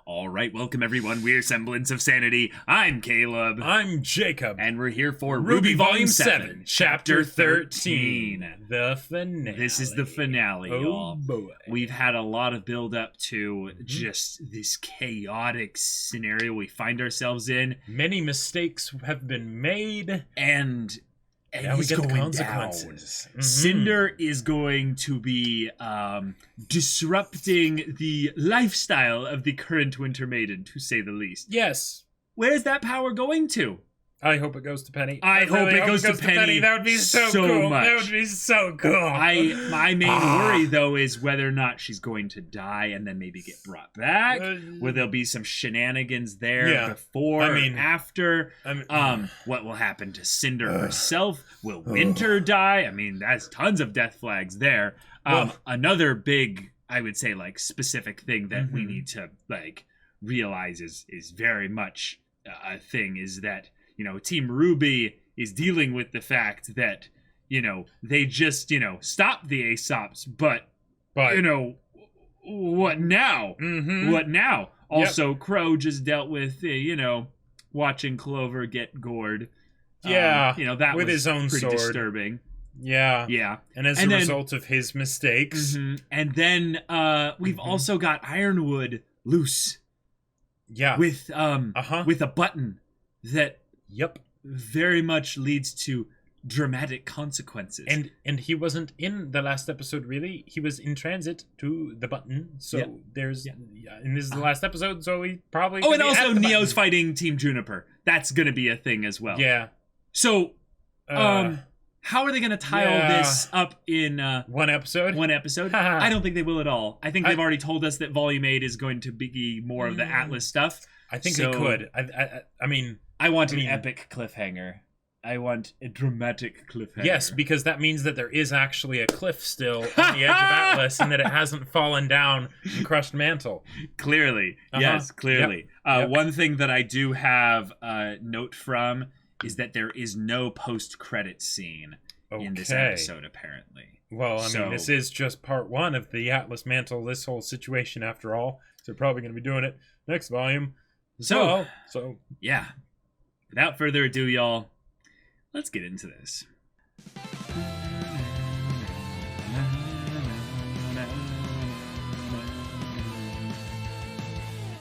All right, welcome everyone. We're Semblance of Sanity. I'm Caleb. I'm Jacob. And we're here for RWBY Volume 7, Chapter 13. The finale. This is the finale, y'all. Boy. We've had a lot of build up to just this chaotic scenario we find ourselves in. Many mistakes have been made. And now we he's get the going consequences. down. Cinder is going to be disrupting the lifestyle of the current Winter Maiden, to say the least. Yes. Where's that power going to? I hope it goes to Penny. I hope it goes to Penny. That would be so cool. Much. That would be so cool. My main worry, though, is whether or not she's going to die and then maybe get brought back. Where there'll be some shenanigans there before or after. What will happen to Cinder herself? Will Winter die? I mean, that's tons of death flags there. Another big, I would say, like, specific thing that we need to, like, realize is very much a thing is that, you know, Team RWBY is dealing with the fact that, you know, they just, you know, stopped the Aesops, but you know, what now? What now? Also, Crow just dealt with, you know, watching Clover get gored. Yeah, you know, that with was his own pretty sword. Disturbing. Yeah. And as a result of his mistakes. And then we've also got Ironwood loose. Yeah. With a button that very much leads to dramatic consequences. And he wasn't in the last episode, really. He was in transit to the button. So there's and this is the last episode, so he probably and also Neo's fighting Team Juniper. That's gonna be a thing as well. Yeah. So how are they gonna tie all this up in one episode? I don't think they will at all. I think they've already told us that Volume 8 is going to be more of the Atlas stuff. I think they could. I mean, I want an epic cliffhanger. I want a dramatic cliffhanger. Yes, because that means that there is actually a cliff still on the edge of Atlas and that it hasn't fallen down and crushed Mantle. Clearly. Yes, clearly. One thing that I do have a note from is that there is no post-credit scene in this episode, apparently. Well, I mean, this is just part one of the Atlas Mantle, this whole situation, after all. So they're probably going to be doing it next volume. So, yeah. Without further ado, y'all, let's get into this.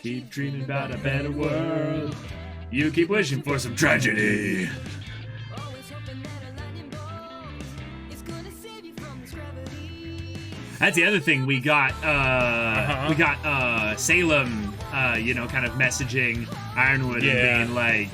Keep dreaming about a better world. You keep wishing for some tragedy. That's the other thing we got. We got Salem, you know, kind of messaging Ironwood and being like,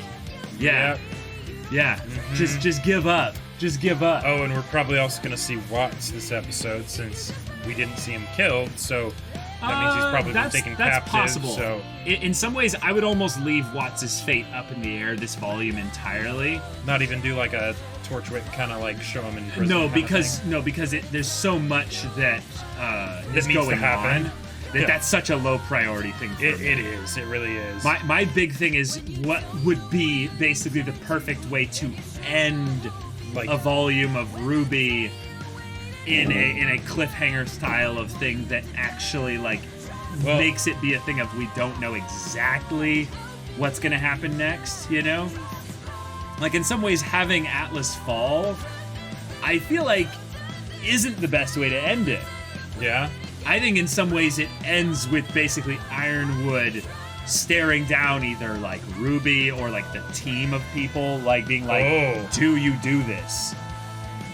just give up. Just give up. Oh, and we're probably also going to see Watts this episode since we didn't see him killed, so that means he's probably been taken captive. That's possible. So in some ways, I would almost leave Watts' fate up in the air this volume entirely. Not even do like a Torchwick kind of like show him in prison. Because there's so much that is going on. That's such a low priority thing for me. It is. It really is. My big thing is what would be basically the perfect way to end a volume of RWBY in a cliffhanger style of thing that actually makes it be a thing of we don't know exactly what's going to happen next, you know? Like, in some ways, having Atlas fall, I feel like, isn't the best way to end it. Yeah? I think in some ways it ends with basically Ironwood staring down either, like, RWBY or, like, the team of people, like, being like, do you do this?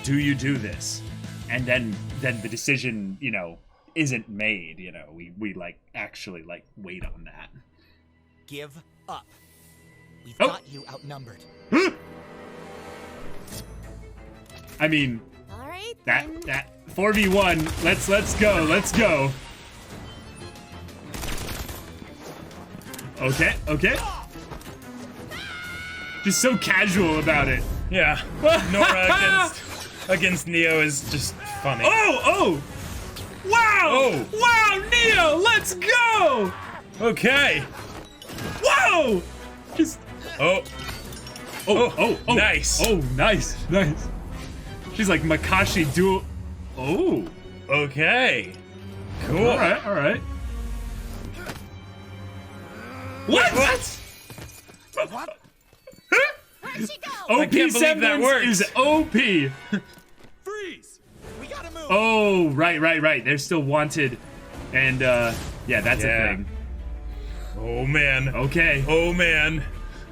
Do you do this? And then the decision, you know, isn't made, you know. We like, actually, like, wait on that. Give up. We've got you outnumbered. I mean, all right, that 4v1. Let's go. Okay. Just so casual about it. Yeah. Nora against Neo is just funny. Oh! Wow! Wow, Neo, let's go! Okay. Whoa! Just nice. Oh, nice. She's like Makashi dual. Oh. Okay. Cool. All right. What? What? Where'd she go? OP Semblance is OP. Freeze! We gotta move. Oh, right. They're still wanted. And, yeah, that's a thing. Oh, man. Okay. Oh, man.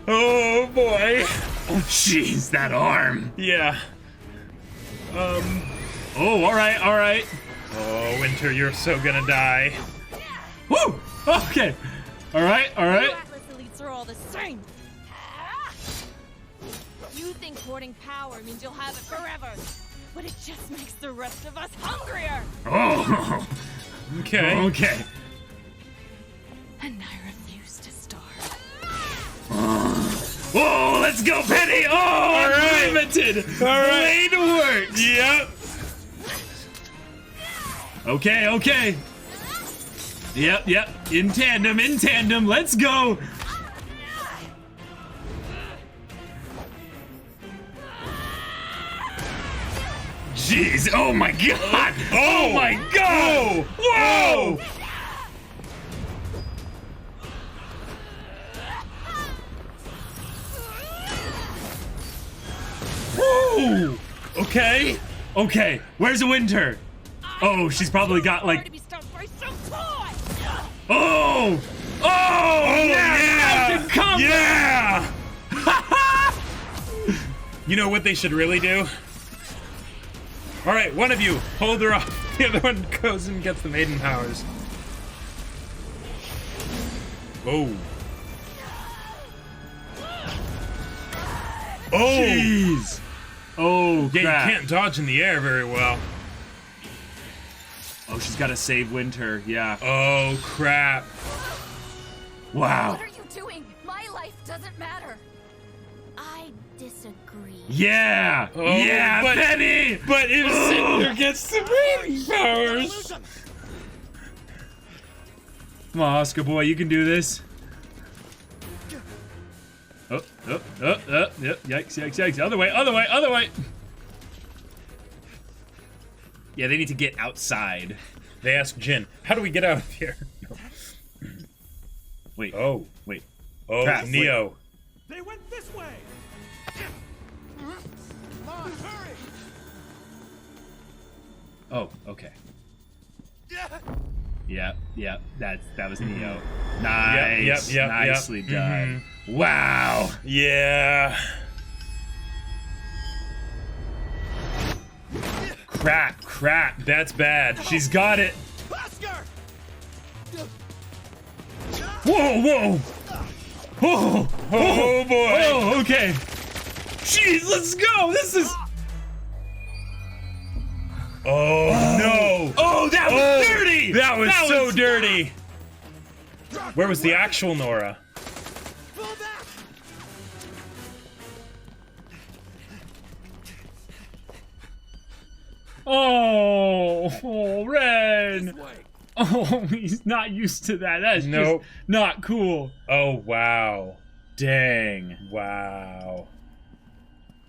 Oh, boy. Oh, jeez, that arm. Yeah. Oh, all right. Oh, Winter, you're so gonna die. Woo! Okay. All right. Atlas elites are all the same. You think hoarding power means you'll have it forever, but it just makes the rest of us hungrier. Oh. Okay. And I refuse to starve. Whoa, let's go, Penny! Oh, all right. Limited. All right. Blade works. Yep. Okay. Yep. In tandem. Let's go. Jeez. Oh my god. Oh my god. Whoa. Whoa. Okay. Where's the Winter? Oh, she's probably got like. Oh! Yeah! Yeah! You know what they should really do? All right, one of you hold her up. The other one goes and gets the maiden powers. Oh. Oh! Jeez! Oh, Yeah, crap. you can't dodge in the air very well. Oh, she's got to save Winter. Yeah. Oh, crap. Wow. What are you doing? My life doesn't matter. I disagree. Yeah. Oh, yeah, but- Penny. But if Cinder gets the maiden powers... Come on, Oscar boy, you can do this. Oh. Yep. Yikes. Other way. Yeah, they need to get outside. They ask Jin, how do we get out of here? Wait. Oh. Wait. Oh, Crap, Neo. They went this way. Come on, hurry. Oh, okay. Yeah. That was Neo. Nice. Yep. Nicely done. Wow. Yeah. Crap. That's bad. She's got it. Oscar! Whoa. Oh, boy. Oh, okay. Jeez, let's go. This is. Oh, no. Oh, that was dirty. That was so dirty. Where was the actual Nora? Pull back. Oh, Ren. This way. Oh, he's not used to that. That's Nope. just not cool. Oh, wow. Dang. Wow.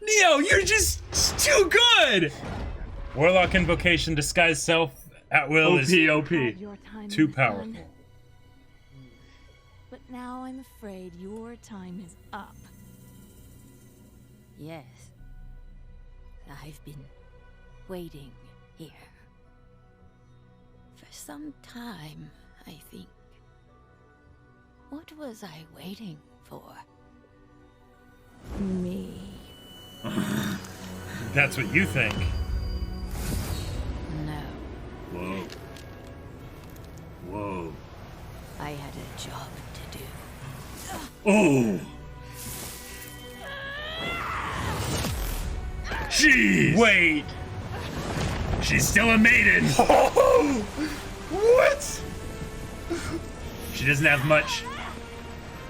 Neo, you're just too good. Warlock Invocation Disguise Self at will is OP. Your time too is powerful. done. But now I'm afraid your time is up. Yes. I've been waiting here. For some time, I think. What was I waiting for? Me. That's what you think. No. Whoa. I had a job to do. Oh. Jeez. Wait. She's still a maiden. What? She doesn't have much.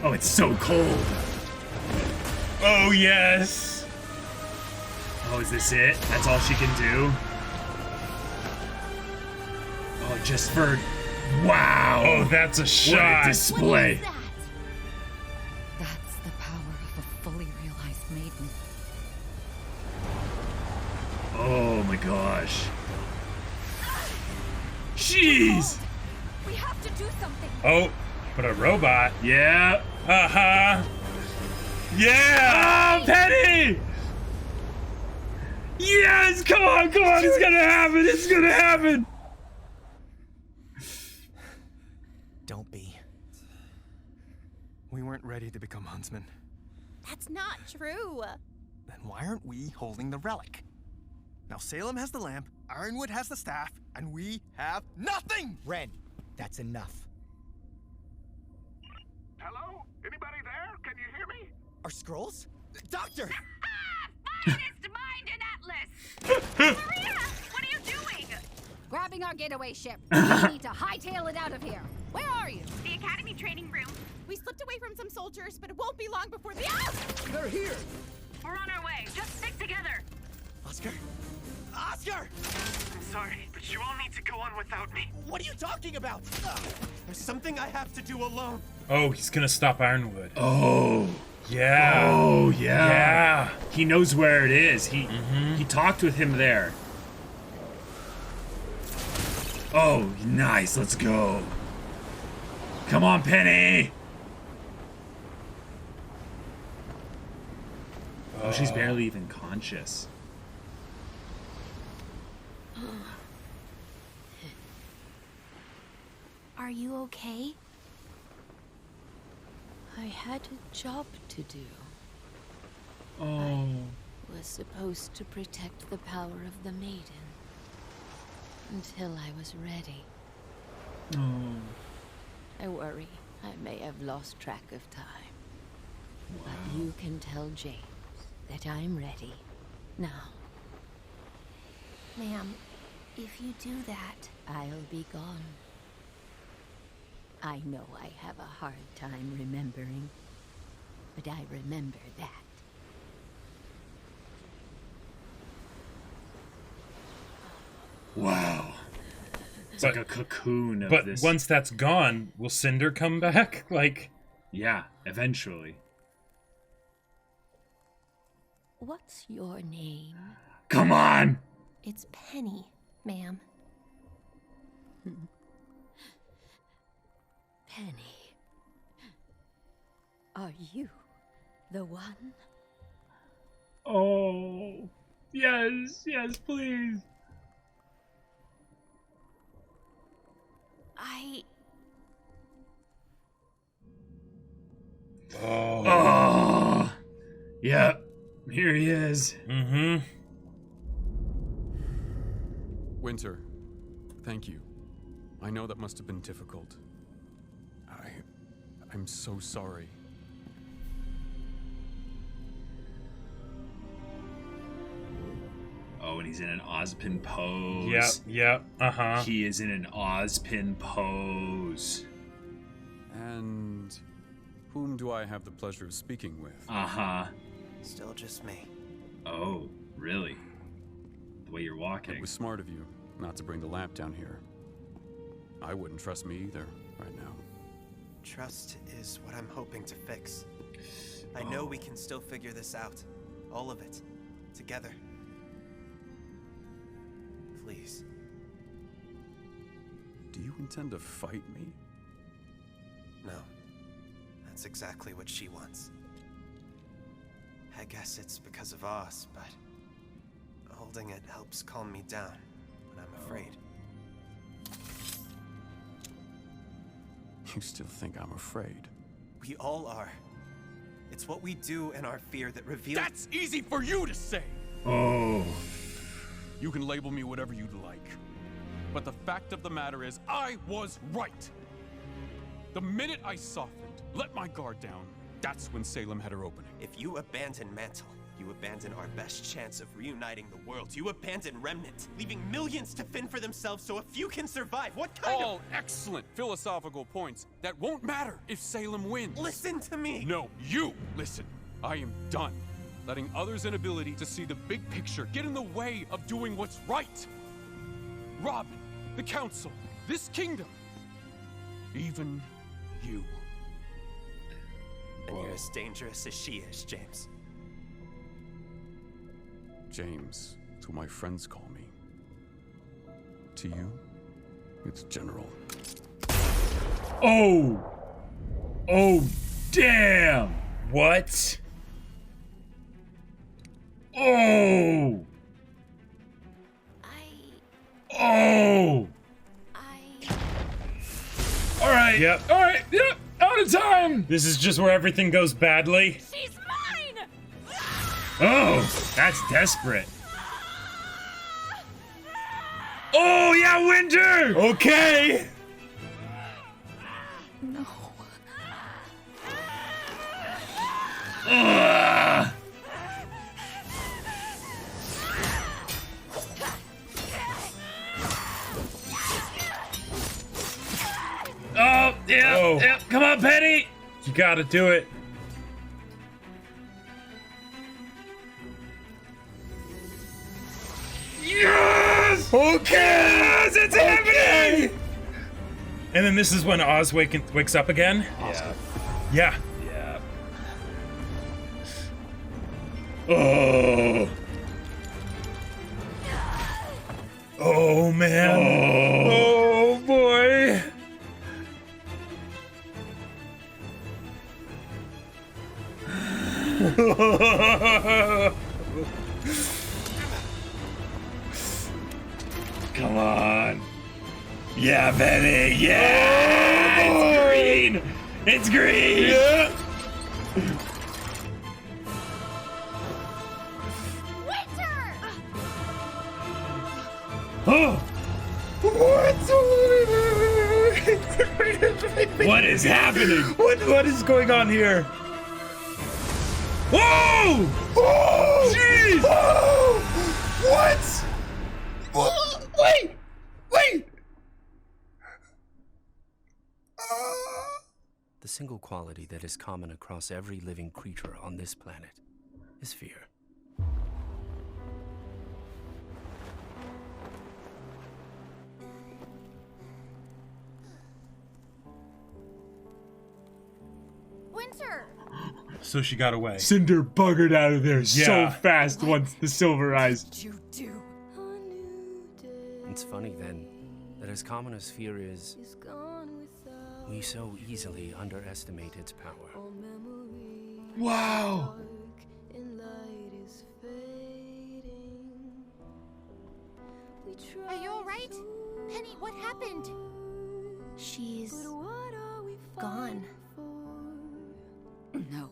Oh, it's so cold. Oh, yes. Oh, is this it? That's all she can do? Oh, just for... Wow. Oh, that's a What shot. a display. What is that? That's the power of a fully realized maiden. Oh my gosh. Jeez. We have to do something. Oh, But a robot? Yeah. Uh-huh. Yeah! Oh, Penny! Yes! Come on! It's gonna happen! It's gonna happen! Don't be. We weren't ready to become huntsmen. That's not true. Then why aren't we holding the relic? Now Salem has the lamp, Ironwood has the staff, and we have nothing! Ren, that's enough. Hello? Anybody there? Can you hear me? Our scrolls? Doctor! Finest mind in Atlas! Maria, what are you doing? Grabbing our getaway ship. We need to hightail it out of here. Where are you? The Academy training room. We slipped away from some soldiers, but it won't be long before the— They're here! We're on our way. Just stick together. Oscar? Oscar! I'm sorry, but you all need to go on without me. What are you talking about? There's something I have to do alone. Oh, he's gonna stop Ironwood. Oh. Yeah. Oh, yeah. Yeah. He knows where it is. He talked with him there. Oh, nice. Let's go. Come on, Penny. Oh, she's barely even conscious. Are you okay? I had a job to do. Oh. I was supposed to protect the power of the Maiden. Until I was ready. Oh. I worry I may have lost track of time. But you can tell James that I'm ready now. Ma'am, if you do that, I'll be gone. I know I have a hard time remembering, but I remember that. Wow. It's like a cocoon of But this. once that's gone, will Cinder come back? Like, Yeah, eventually. What's your name? Come on! It's Penny, ma'am. Penny. Are you the one? Oh. Yes, please. Oh. Yep. Here he is. mm-hmm. Winter, thank you. I know that must have been difficult. I'm so sorry. Oh, and he's in an Ozpin pose. Yep, uh-huh. He is in an Ozpin pose. And whom do I have the pleasure of speaking with? Uh-huh. Still just me. Oh, really? The way you're walking. It was smart of you not to bring the lamp down here. I wouldn't trust me either right now. Trust is what I'm hoping to fix. I know we can still figure this out. All of it. Together. Please. Do you intend to fight me? No. That's exactly what she wants. I guess it's because of Oz, but holding it helps calm me down when I'm afraid. You still think I'm afraid? We all are. It's what we do in our fear that reveals— That's easy for you to say! Oh. You can label me whatever you'd like. But the fact of the matter is, I was right! The minute I softened, let my guard down, that's when Salem had her opening. If you abandon Mantle, you abandon our best chance of reuniting the world. You abandon Remnant, leaving millions to fend for themselves so a few can survive. What kind All excellent philosophical points that won't matter if Salem wins. Listen to me! No, you listen. I am done letting others' inability to see the big picture get in the way of doing what's right. Robin, the council, this kingdom, even you. And you're as dangerous as she is, James. James, it's what my friends call me. To you, it's General. Oh. Oh, damn! What? Oh! Oh! Alright. Yep. Alright, yep. Out of time! This is just where everything goes badly. She's mine! Oh, that's desperate. Oh, yeah, Winter! Okay. No. Ugh. Oh, yeah, Oh. yeah. Come on, Penny! You gotta do it. Yes! Okay. Yes, it's happening! And then this is when Oz wakes up again. Yeah. Yeah. Yeah. Oh. Oh man. Oh boy. Come on. Yeah, Penny. Yeah. It's green. It's green. Yeah. Winter! Oh. What is happening? What is going on here? Whoa! Oh! Jeez! Oh! What? Wait! The single quality that is common across every living creature on this planet is fear. Winter! So she got away. Cinder buggered out of there Yeah. so fast once the silver eyes. What did you do? It's funny then that as common as fear is, we so easily underestimate its power. Wow. Are you alright? Penny, what happened? She's gone. No.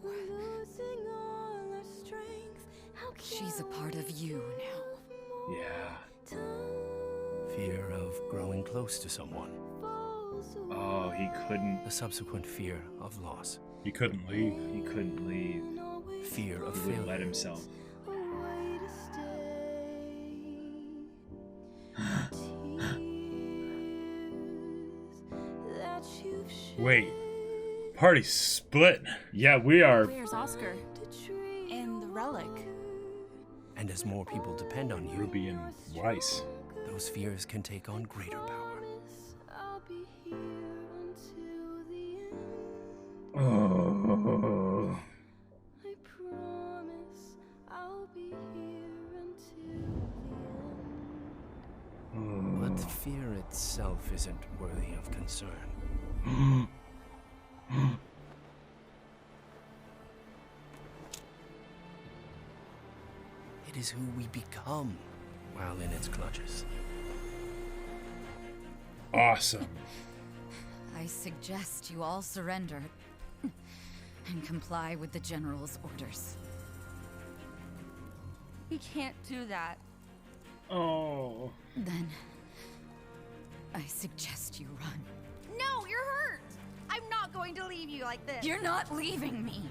She's a part of you now. Yeah. Fear of growing close to someone. Oh, he couldn't. The subsequent fear of loss. He couldn't leave. He couldn't leave. Fear of He wouldn't let failure. himself. Wait. Party split. Yeah, we are. Where's Oscar? And the relic? And as more people depend on you, Ruby and Weiss. those fears can take on greater power. Oh. But fear itself isn't worthy of concern. It is who we become while in its clutches. Awesome. I suggest you all surrender and comply with the General's orders. We can't do that. Oh. Then, I suggest you run. No, you're hurt! I'm not going to leave you like this. You're not leaving me.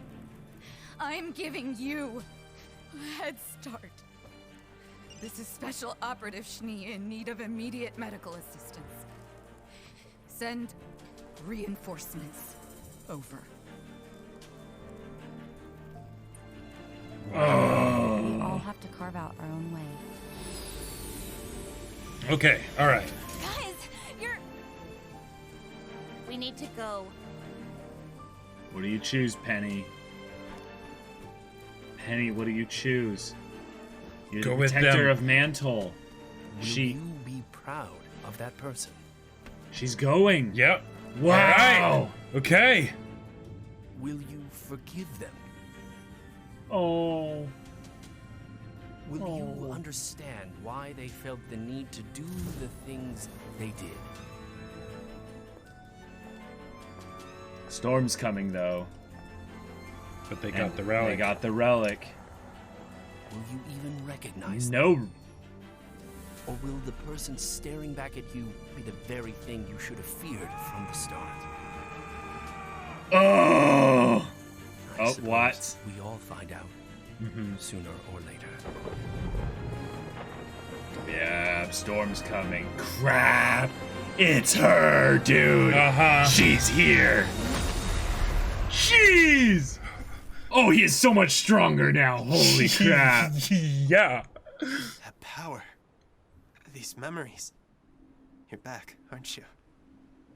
I'm giving you a head start. This is Special Operative Schnee in need of immediate medical assistance. Send reinforcements over. We all have to carve out our own way. Okay, alright. Guys, we need to go. What do you choose, Penny? Penny, what do you choose? You're Go the with protector them. of Mantle. Will you be proud of that person? She's going. Yep. Wow. Alright. Okay. Will you forgive them? Oh. Will you understand why they felt the need to do the things they did? Storm's coming, though. But they got the relic. They got the relic. Will you even recognize No. them? Or will the person staring back at you be the very thing you should have feared from the start? Oh! I Oh, what? We all find out sooner or later. Yeah, Storm's coming. Crap! It's her, dude! She's here! Jeez! Oh, he is so much stronger now. Holy crap. Yeah. That power. These memories. You're back, aren't you?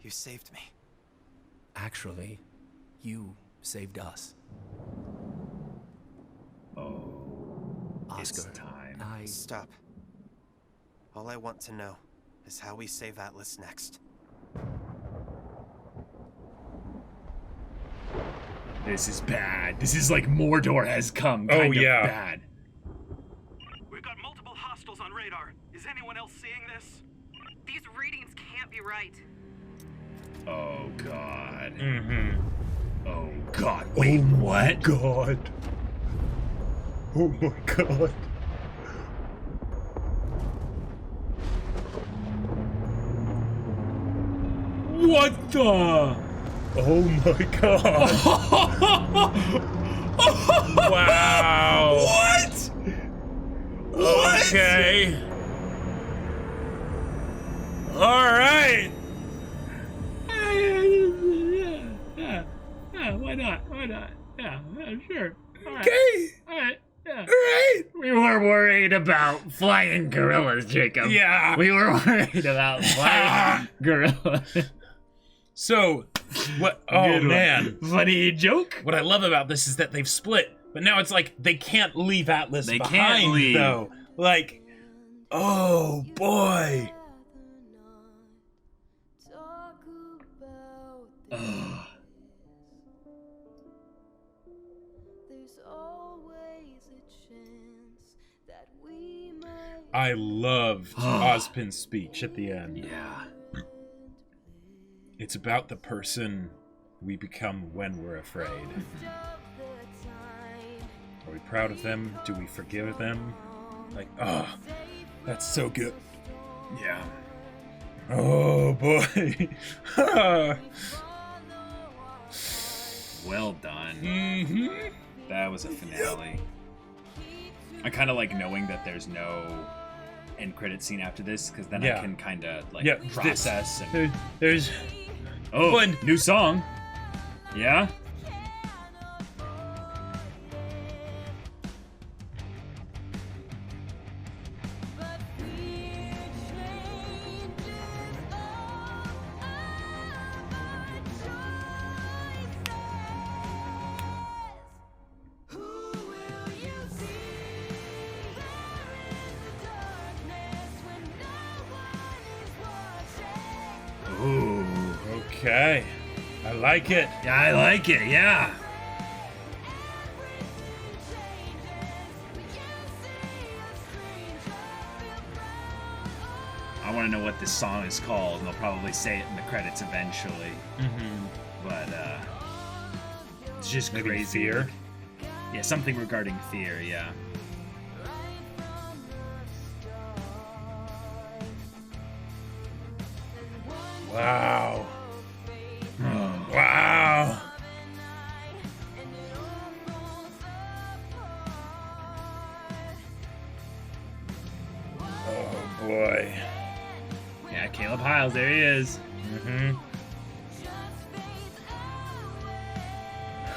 You saved me. Actually, you saved us. Oh, Oscar, it's time. Stop. All I want to know is how we save Atlas next. This is bad. This is like Mordor has come. Kind of bad. We've got multiple hostiles on radar. Is anyone else seeing this? These readings can't be right. Oh, God. Oh, God. Wait, what? God. Oh, my God. What the? Oh, my God. Wow. What? Okay. All right. Yeah, why not? Why not? Yeah, sure. All right. Okay. All right. Yeah. All right. We were worried about flying gorillas, Jacob. Yeah. We were worried about flying gorillas. So, what? Oh, man. Funny joke. What I love about this is that they've split, but now it's like they can't leave Atlas behind, can't leave. though. Like, oh, boy. I loved Ozpin's speech at the end. Yeah. It's about the person we become when we're afraid. Are we proud of them? Do we forgive them? Like, oh, that's so good. Yeah. Oh, boy. Well done. That was a finale. I kind of like knowing that there's no end credit scene after this, because then I can kind of like process. And there's new song. Yeah. Ooh, okay. I like it. Yeah, I like it, yeah. I want to know what this song is called, and they'll probably say it in the credits eventually. But, it's just maybe crazy. Fear? Yeah, something regarding fear, yeah. Wow. Wow. Oh boy. Yeah, Caleb Hiles, there he is.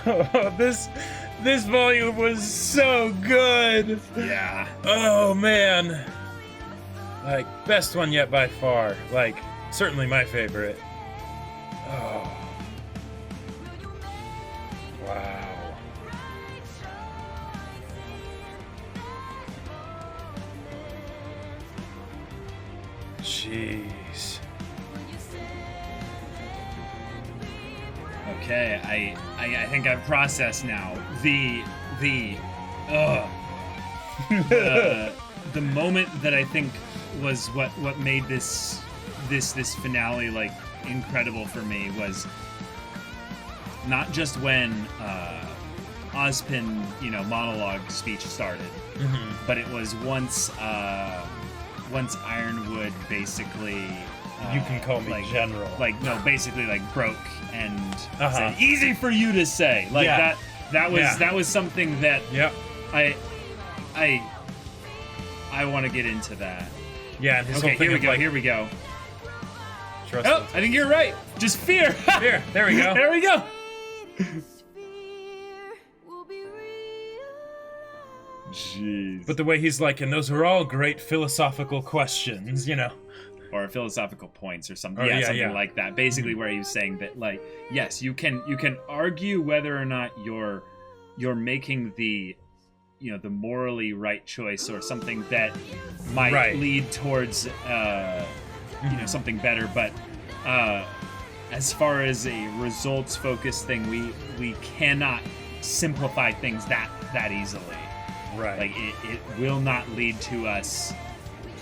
Oh, this volume was so good. Yeah. Oh man. Like, best one yet by far. Like, certainly my favorite. Oh. Wow. Jeez. Okay, I think I've processed now. The moment that I think was what made this finale like incredible for me was not just when Ozpin, monologue speech started, but it was once Ironwood basically you can call me general. Basically broke and said, easy for you to say. That was something that I want to get into that. Yeah, and his whole thing here we go. Trust I think you're right. Just fear. Fear. There we go. There we go. Jeez. But the way he's like, and those are all great philosophical questions, or philosophical points or something. Something like that. Basically, where he was saying that, yes, you can argue whether or not you're making the the morally right choice or something that might lead towards something better, but as far as a results focused thing, we cannot simplify things that easily. Right. It will not lead to us.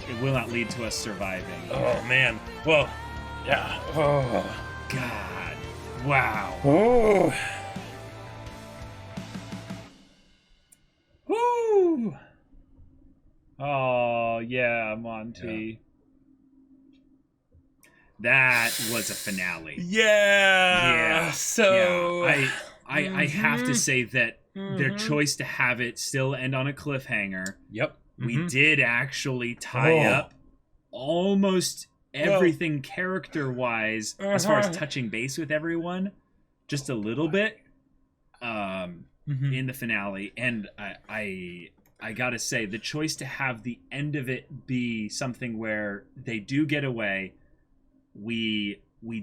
It will not lead to us surviving. Oh man. Well, yeah. Oh God. Wow. Oh. Woo. Oh yeah, Monty. That was a finale. Yeah. So I have to say that their choice to have it still end on a cliffhanger. Yep. We did actually tie up almost everything character-wise as far as touching base with everyone, just a little bit in the finale. And I gotta say, the choice to have the end of it be something where they do get away, we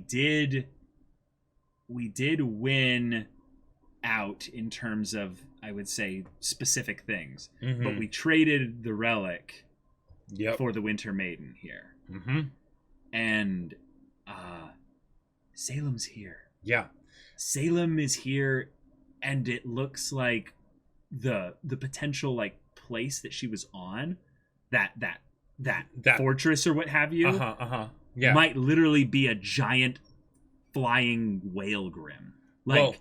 did win out in terms of, I would say, specific things, but we traded the relic for the Winter Maiden here, and Salem's here. Salem is here, and it looks like the potential place that she was on, that fortress or what have you, might literally be a giant flying whale grim. What?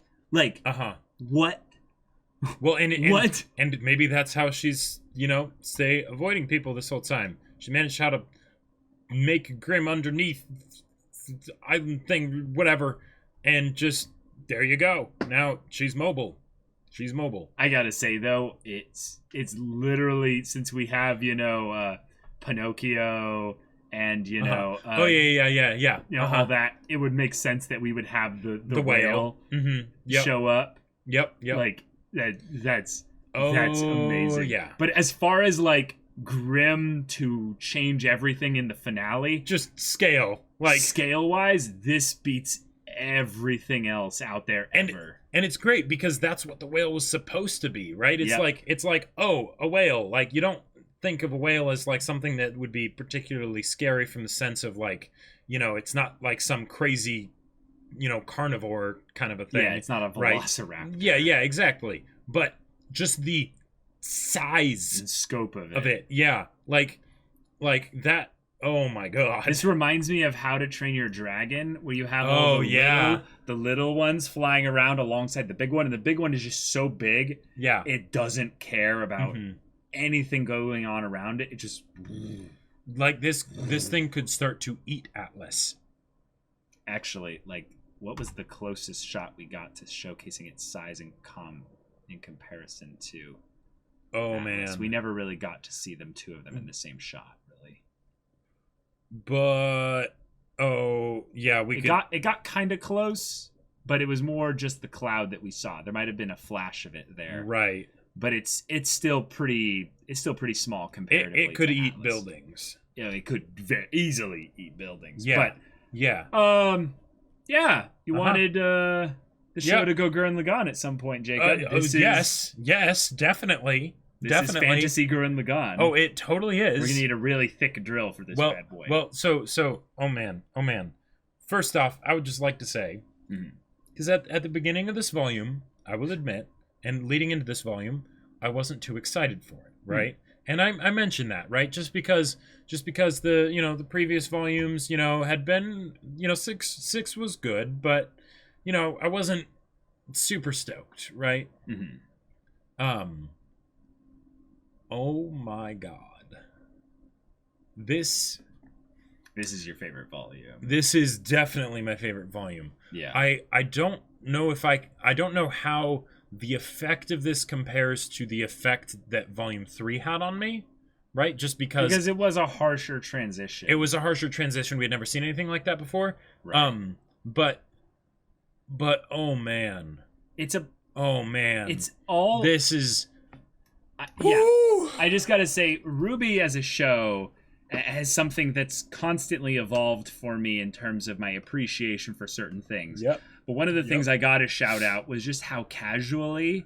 Well, what? And maybe that's how she's, stay avoiding people this whole time. She managed how to make a grim underneath island thing, whatever, and just there you go. Now she's mobile. I gotta say though, it's literally, since we have Pinocchio and all that, it would make sense that we would have the whale show up. Yep. That's amazing. Yeah. But as far as grim to change everything in the finale, just scale wise, this beats everything else out there ever. And it's great because that's what the whale was supposed to be, right? It's like a whale. You don't think of a whale as something that would be particularly scary from the sense of it's not some crazy carnivore kind of a thing. Yeah, it's not a velociraptor. Right? Yeah, exactly. But just the size and scope of it. Yeah. Like that. Oh my god. This reminds me of How to Train Your Dragon, where you have all the little ones flying around alongside the big one, and the big one is just so big. Yeah. It doesn't care about anything going on around it. It just this thing could start to eat Atlas. Actually, what was the closest shot we got to showcasing its size in comparison to Atlas? Man, we never really got to see two of them in the same shot, really. But it got kind of close, but it was more just the cloud that we saw. There might have been a flash of it there, right? But it's still pretty small comparatively. It could to eat Atlas. Buildings. Yeah, it could very easily eat buildings. Yeah, but you wanted the show to go Gurren Lagann at some point, Jacob. Yes, definitely. This is fantasy Gurren Lagann. Oh, it totally is. We're gonna need a really thick drill for this bad boy. Well, so, oh man. First off, I would just like to say, Because at the beginning of this volume, I will admit, and leading into this volume, I wasn't too excited for it, right? And I mentioned that, right? Just because the the previous volumes had been six was good, but I wasn't super stoked, right? Oh my god, this is your favorite volume. This is definitely my favorite volume. Yeah. I don't know if I don't know how the effect of this compares to the effect that volume 3 had on me, right? Just because it was a harsher transition. It was a harsher transition. We had never seen anything like that before. Right. But oh man. It's all this is I just gotta say, RWBY as a show has something that's constantly evolved for me in terms of my appreciation for certain things. Yep. But one of the things I gotta shout out was just how casually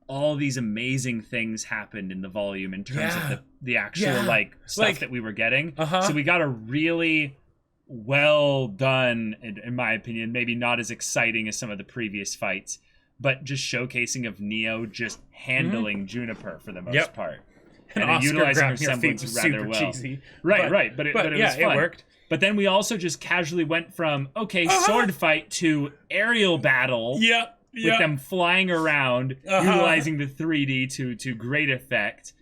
all these amazing things happened in the volume in terms of the actual stuff that we were getting. So we got a really well done, in my opinion, maybe not as exciting as some of the previous fights, but just showcasing of Neo just handling Juniper for the most part. And utilizing her semblance rather well. Cheesy, right. But it was fun. It worked. But then we also just casually went from, sword fight to aerial battle. With them flying around, utilizing the 3D to great effect.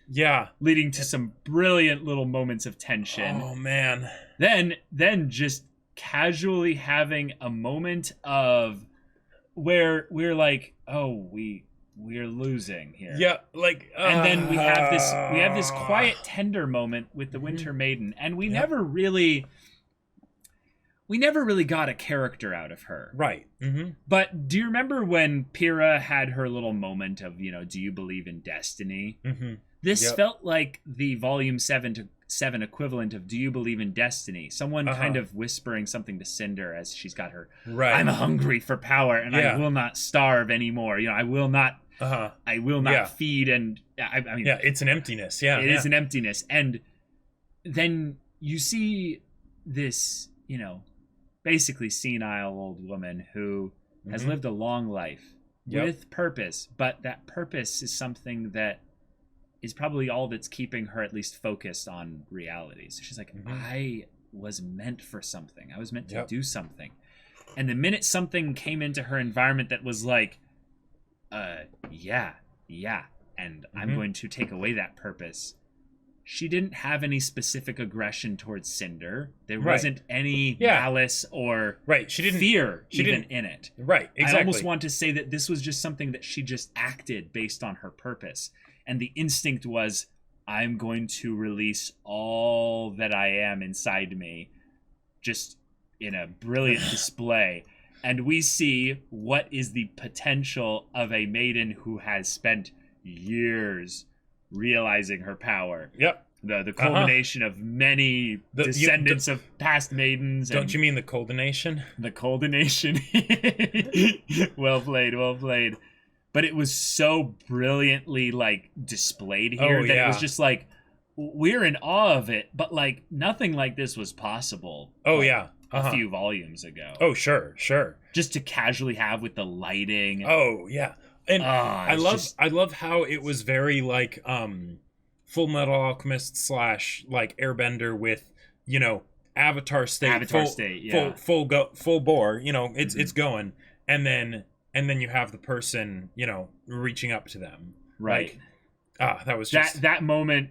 Leading to some brilliant little moments of tension. Oh, man. Then just casually having a moment of where we're like, we're losing here. And then we have this quiet, tender moment with the Winter Maiden, and we never really got a character out of her. Right. But do you remember when Pyrrha had her little moment of, do you believe in destiny? This felt like the volume 7 equivalent of do you believe in destiny? Someone kind of whispering something to Cinder as she's got her, I'm hungry for power and I will not starve anymore. I will not feed, and I mean, it's an emptiness. It is an emptiness. And then you see this, basically senile old woman who has lived a long life with purpose, but that purpose is something that is probably all that's keeping her at least focused on reality. So she's like, I was meant for something. I was meant to do something. And the minute something came into her environment that was like, and I'm going to take away that purpose, she didn't have any specific aggression towards Cinder. There wasn't any malice or fear in it. Right, exactly. I almost want to say that this was just something that she just acted based on her purpose. And the instinct was, I'm going to release all that I am inside me, just in a brilliant display. And we see what is the potential of a maiden who has spent years realizing her power. The culmination of many descendants of past maidens. Don't you mean the culmination? The culmination. Well played. But it was so brilliantly displayed here that it was just like, we're in awe of it, but nothing like this was possible. A few volumes ago. Oh, sure. Just to casually have with the lighting. Oh, yeah. And I love how it was very Full Metal Alchemist / Airbender with, Avatar state. Full bore, it's going. And then you have the person, reaching up to them. Right. That was just that moment,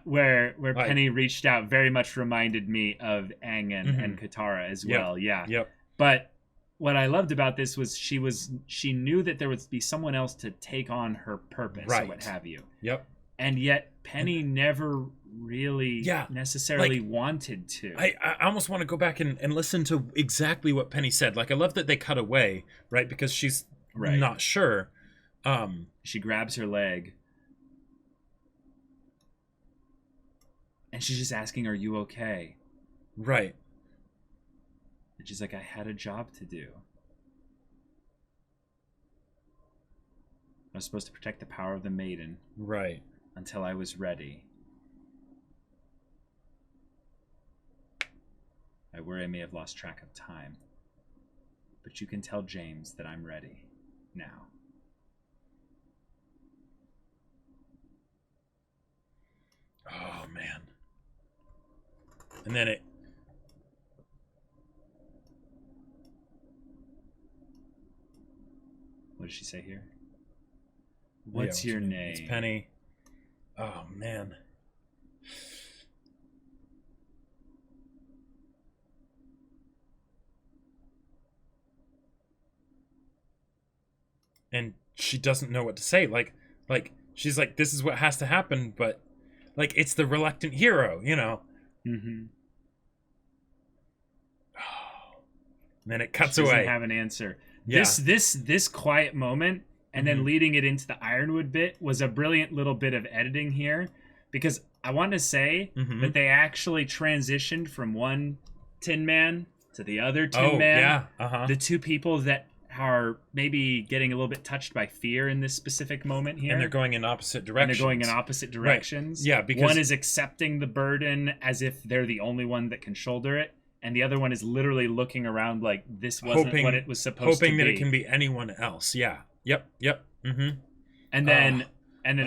where Penny reached out very much reminded me of Aang and Katara as well. But what I loved about this was she knew that there would be someone else to take on her purpose or what have you. And yet Penny never really necessarily wanted to. I almost want to go back and listen to exactly what Penny said. I love that they cut away, right? Because she's not sure. She grabs her leg. And she's just asking, are you okay? Right. And she's like, I had a job to do. I was supposed to protect the power of the Maiden. Right. Until I was ready. I worry I may have lost track of time. But you can tell James that I'm ready now. Oh, man. And then it... What does she say here? What's your name? It's Penny. Oh, man. And she doesn't know what to say. Like she's like, this is what has to happen, but like, it's the reluctant hero, you know? Mm-hmm. And then it cuts she away. Doesn't have an answer. Yeah. This quiet moment, and then leading it into the Ironwood bit, was a brilliant little bit of editing here, because I want to say that they actually transitioned from one Tin Man to the other Tin Man. Yeah. The two people that are maybe getting a little bit touched by fear in this specific moment here. And they're going in opposite directions. Right. Yeah, because one is accepting the burden as if they're the only one that can shoulder it, and the other one is literally looking around like this wasn't what it was supposed to be. Hoping that it can be anyone else. Yeah. Yep. Mm-hmm. And then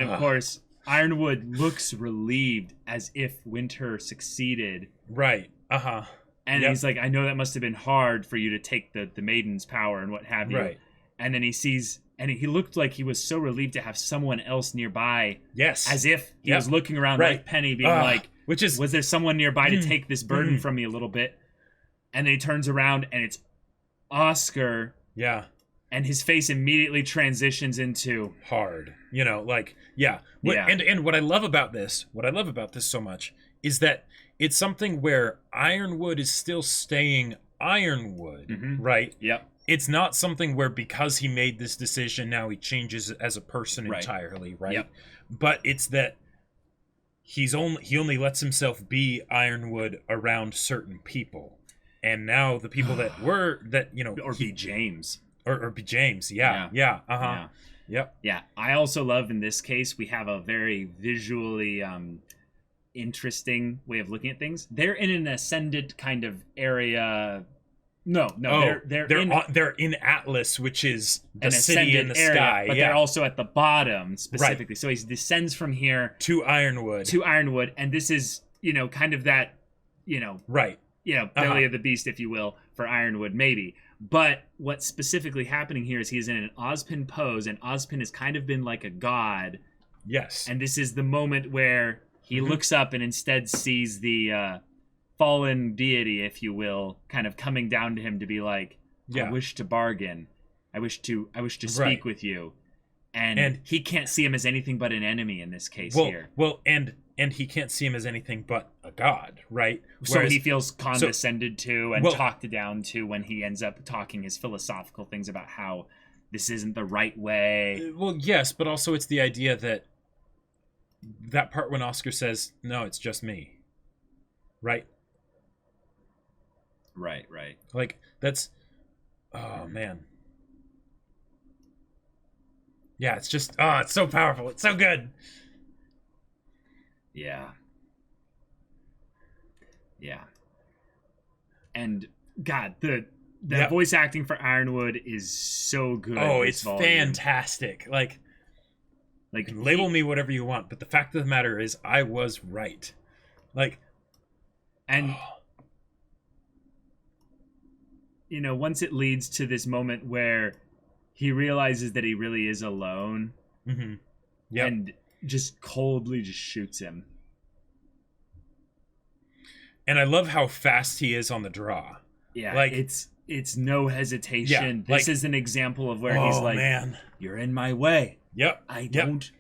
of course, Ironwood looks relieved as if Winter succeeded. Right. And he's like, I know that must have been hard for you to take the Maiden's power and what have you. Right. And then he sees, and he looked like he was so relieved to have someone else nearby. Yes. As if he was looking around like Penny, being like, was there someone nearby to take this burden from me a little bit? And then he turns around and it's Oscar. Yeah. And his face immediately transitions into hard. You know, like, yeah. And what I love about this so much is that it's something where Ironwood is still staying Ironwood, right? Yep. It's not something where because he made this decision, now he changes as a person entirely, right? Yep. But it's that he only lets himself be Ironwood around certain people. And now the people that be James. Or be James, yeah. Yep. Yeah, I also love in this case, we have a very visually interesting way of looking at things. They're in an ascended kind of area. They're in Atlas, which is the city in the area, sky. But they're also at the bottom specifically. Right. So he descends from here to Ironwood. And this is, kind of that, right. belly of the beast, if you will, for Ironwood, maybe. But what's specifically happening here is he's in an Ozpin pose, and Ozpin has kind of been like a god. Yes. And this is the moment where he looks up and instead sees the fallen deity, if you will, kind of coming down to him to be like, I wish to bargain. I wish to speak with you. And he can't see him as anything but an enemy in this case here. Well, and he can't see him as anything but a god, right? So he feels condescended to and talked down to when he ends up talking his philosophical things about how this isn't the right way. Well, yes, but also it's the idea that part when Oscar says, no, it's just me. Right? Right. Like, that's... Oh, man. Yeah, it's just... Oh, it's so powerful. It's so good. Yeah. And God, the voice acting for Ironwood is so good. Oh, it's fantastic. Like label me whatever you want, but the fact of the matter is I was right. Once it leads to this moment where he realizes that he really is alone. Mm-hmm. Yeah. And just coldly just shoots him. And I love how fast he is on the draw. Yeah, it's no hesitation. Yeah, this is an example of where he's like, man, you're in my way. Yep. I don't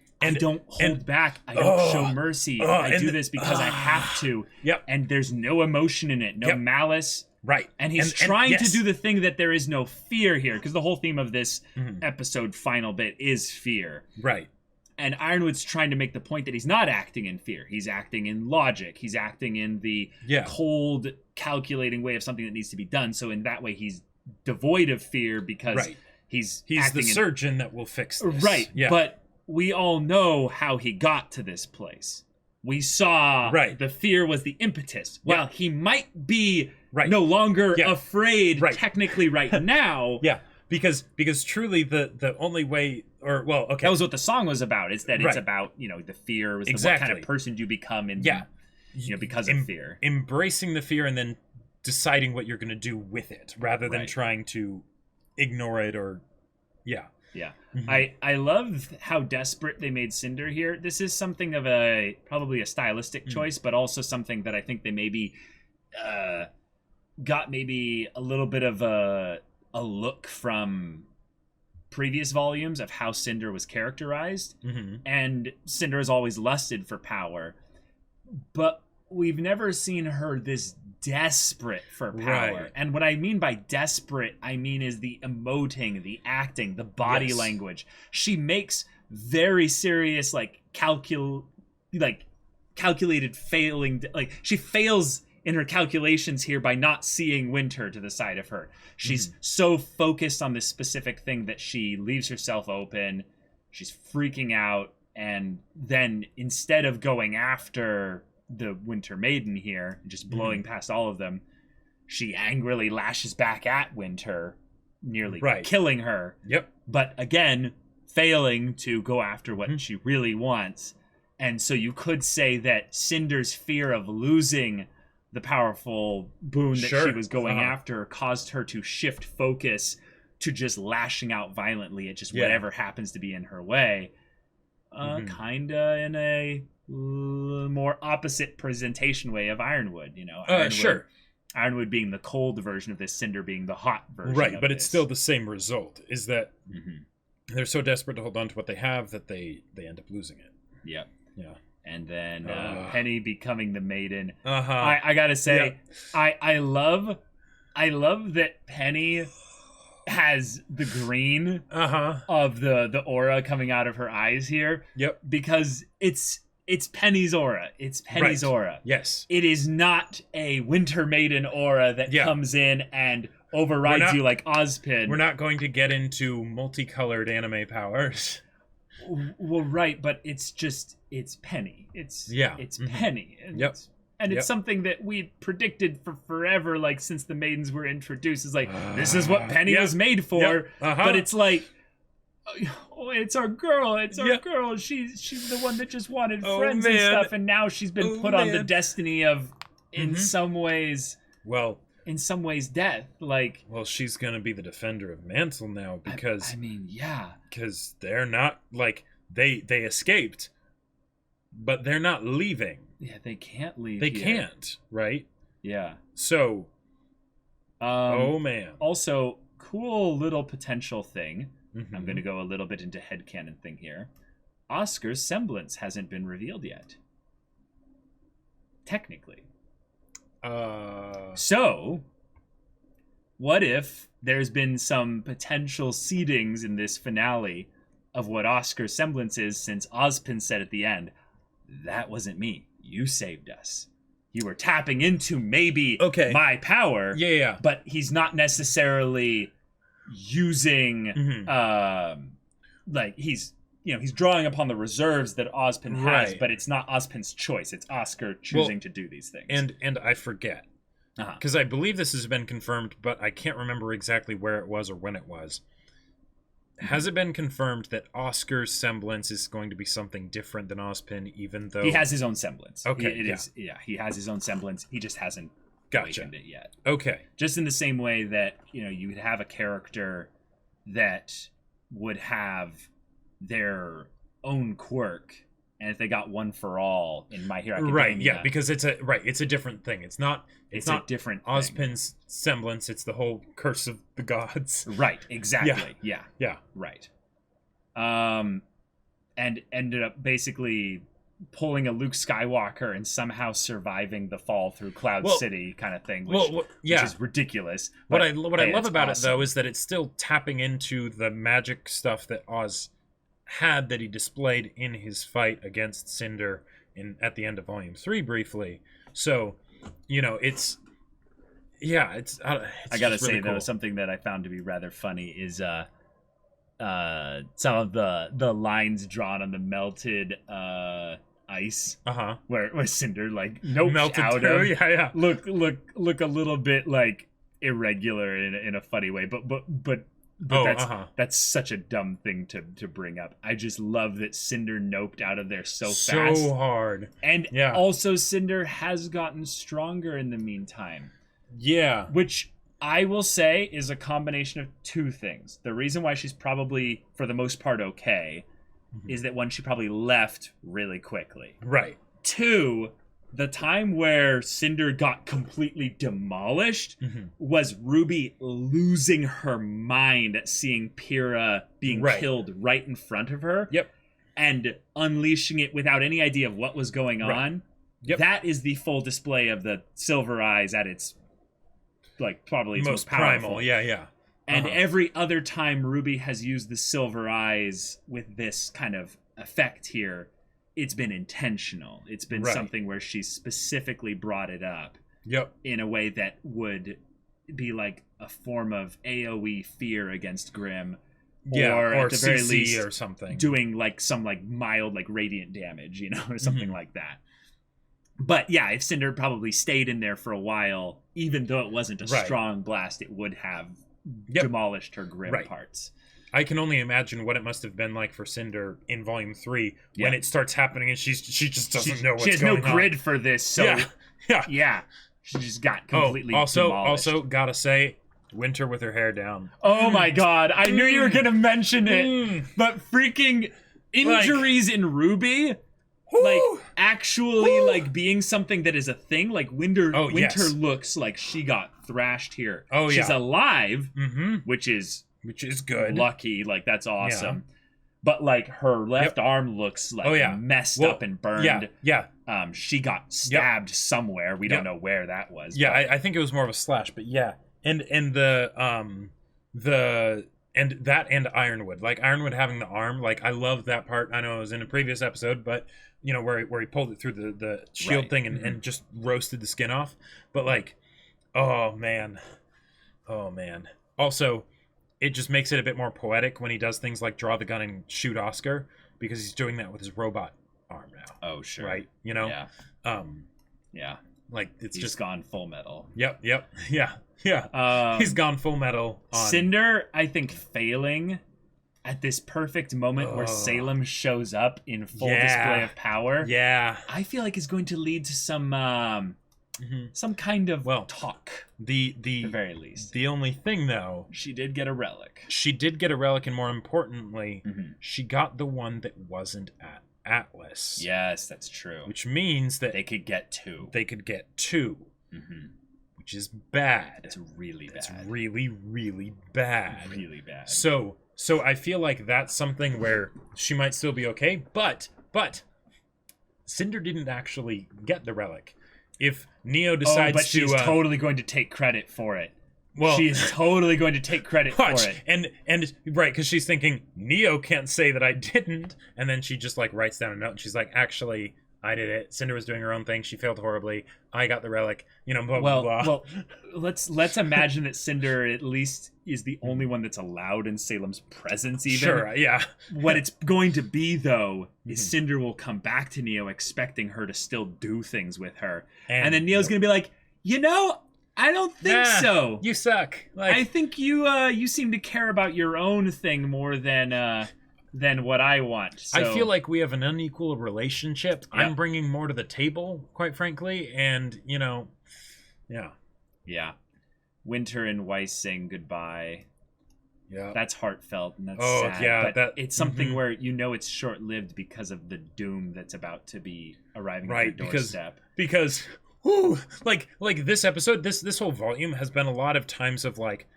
hold back. I don't show mercy. I do this because I have to. Yep. And there's no emotion in it, no malice. Right. And he's trying to do the thing that there is no fear here, because the whole theme of this episode final bit is fear. Right. And Ironwood's trying to make the point that he's not acting in fear. He's acting in logic. He's acting in the cold, calculating way of something that needs to be done. So in that way, he's devoid of fear because he's the surgeon that will fix this. Right. Yeah. But we all know how he got to this place. We saw the fear was the impetus. While he might be no longer afraid technically right now. Yeah, because truly the only way, or well, okay, that was what the song was about. It's that it's about, you know, the fear was what kind of person do you become in you know, because of fear. Embracing the fear and then deciding what you're going to do with it rather than trying to ignore it or I love how desperate they made Cinder here. This is something of probably a stylistic choice, but also something that I think they maybe got maybe a little bit of a look from previous volumes of how Cinder was characterized. And Cinder has always lusted for power, but we've never seen her this desperate for power. And what I mean by desperate, I mean is the emoting, the acting, the body language. She makes very serious, calculated failing, she fails in her calculations here by not seeing Winter to the side of her. She's so focused on this specific thing that she leaves herself open. She's freaking out, and then instead of going after the Winter Maiden here, just blowing past all of them, she angrily lashes back at Winter, nearly killing her. But again, failing to go after what she really wants. And so you could say that Cinder's fear of losing the powerful boon that she was going after caused her to shift focus to just lashing out violently at just whatever happens to be in her way. Kinda in a more opposite presentation way of Ironwood, you know. Ironwood being the cold version of this, Cinder being the hot version. But it's still the same result. Is that they're so desperate to hold on to what they have that they end up losing it. Yeah. And then Penny becoming the Maiden. I gotta say, I love that Penny has the green of the aura coming out of her eyes here. Because it's Penny's aura. It's Penny's aura. Yes. It is not a Winter Maiden aura that comes in and overrides you like Ozpin. We're not going to get into multicolored anime powers. Well, but it's Penny. It's Penny. And it's something that we predicted for forever, since the Maidens were introduced. Is this is what Penny was made for. But it's oh, it's our girl. It's our girl. She's the one that just wanted friends and stuff, and now she's been put on the destiny of, in some ways, death. She's gonna be the defender of Mantle now because because they're not they escaped, but they're not leaving. Yeah, they can't leave. They can't, right? Yeah. So, oh man. Also, cool little potential thing. I'm going to go a little bit into headcanon thing here. Oscar's semblance hasn't been revealed yet. Technically. So, what if there's been some potential seedings in this finale of what Oscar's semblance is, since Ozpin said at the end, that wasn't me. You saved us. You were tapping into maybe my power. But he's not necessarily using he's drawing upon the reserves that Ozpin has, but it's not Ozpin's choice. It's Oscar choosing to do these things. And I forget, because I believe this has been confirmed, but I can't remember exactly where it was or when it was. Has it been confirmed that Oscar's semblance is going to be something different than Ozpin, even though he has his own semblance? Okay, he has his own semblance. He just hasn't awakened it yet. Okay. Just in the same way that, you would have a character that would have their own quirk, and if they got one for all in My Hero Academia, because it's a different thing. It's not a different thing. Ozpin's semblance. It's the whole curse of the gods. Right. Exactly. Yeah. Right. And ended up basically pulling a Luke Skywalker and somehow surviving the fall through Cloud City kind of thing, which is ridiculous. What I love about it though is that it's still tapping into the magic stuff that Oz had, that he displayed in his fight against Cinder at the end of Volume 3 briefly. So, it's I gotta say cool. Though, something that I found to be rather funny is some of the lines drawn on the melted ice. Where Cinder like melted out too. of. Yeah. Look a little bit like irregular in a funny way, but that's such a dumb thing to bring up. I just love that Cinder noped out of there so fast. So hard. And also Cinder has gotten stronger in the meantime. Yeah. Which I will say is a combination of two things. The reason why she's probably, for the most part, okay, is that one, she probably left really quickly. Right. Two, the time where Cinder got completely demolished was Ruby losing her mind at seeing Pyrrha being killed right in front of her. Yep. And unleashing it without any idea of what was going on. Yep. That is the full display of the Silver Eyes at its, like, probably its most powerful. Primal. Yeah. And every other time Ruby has used the Silver Eyes with this kind of effect here, it's been intentional. It's been something where she's specifically brought it up in a way that would be like a form of AoE fear against Grimm. Or at the very least or something. Doing like some like mild like radiant damage, you know, or something like that. But yeah, if Cinder probably stayed in there for a while, even though it wasn't a strong blast, it would have demolished her Grimm parts. I can only imagine what it must have been like for Cinder in Volume 3 when it starts happening and she just doesn't know what's going on. She has no grid for this, so yeah. She just got completely demolished. Also, gotta say, Winter with her hair down. Oh my god, I knew you were gonna mention it, but freaking injuries in RWBY, like actually like being something that is a thing. Like Winter looks like she got thrashed here. She's alive, which is good. Lucky, like that's awesome. But like her left arm looks like messed up and burned. She got stabbed somewhere. We don't know where that was. Yeah, I think it was more of a slash, but yeah. And that and Ironwood. Like Ironwood having the arm, like I love that part. I know it was in a previous episode, but you know, where he pulled it through the shield thing and just roasted the skin off. But like, oh man. Also, it just makes it a bit more poetic when he does things like draw the gun and shoot Oscar, because he's doing that with his robot arm now. Oh, sure. Right? You know? Yeah. Like, it's just gone full metal. Yep. Yeah. He's gone full metal on... Cinder, I think, failing at this perfect moment where Salem shows up in full display of power. Yeah. I feel like is going to lead to some kind of talk. The very least. The only thing, though, she did get a relic. And more importantly, she got the one that wasn't at Atlas. Yes, that's true. Which means that they could get two. Which is bad. It's really bad. It's really, really bad. Really bad. So I feel like that's something where she might still be okay, but Cinder didn't actually get the relic. If Neo decides but she's totally going to take credit for it. Well, she's totally going to take credit for it. And right, because she's thinking, Neo can't say that I didn't, and then she just like writes down a note and she's like, actually, I did it. Cinder was doing her own thing. She failed horribly. I got the relic. You know, blah, blah, blah. Well, let's imagine that Cinder at least is the only one that's allowed in Salem's presence even. Sure, yeah. What it's going to be, though, is Cinder will come back to Neo expecting her to still do things with her. And then Neo's going to be like, you know, I don't think so. You suck. Like, I think you seem to care about your own thing more than what I want. So. I feel like we have an unequal relationship. Yep. I'm bringing more to the table, quite frankly, and you know, yeah. Winter and Weiss saying goodbye. Yeah, that's heartfelt and that's sad. Yeah, but it's something where you know it's short-lived because of the doom that's about to be arriving at your doorstep. Because. Ooh, like this episode, this whole volume has been a lot of times of like,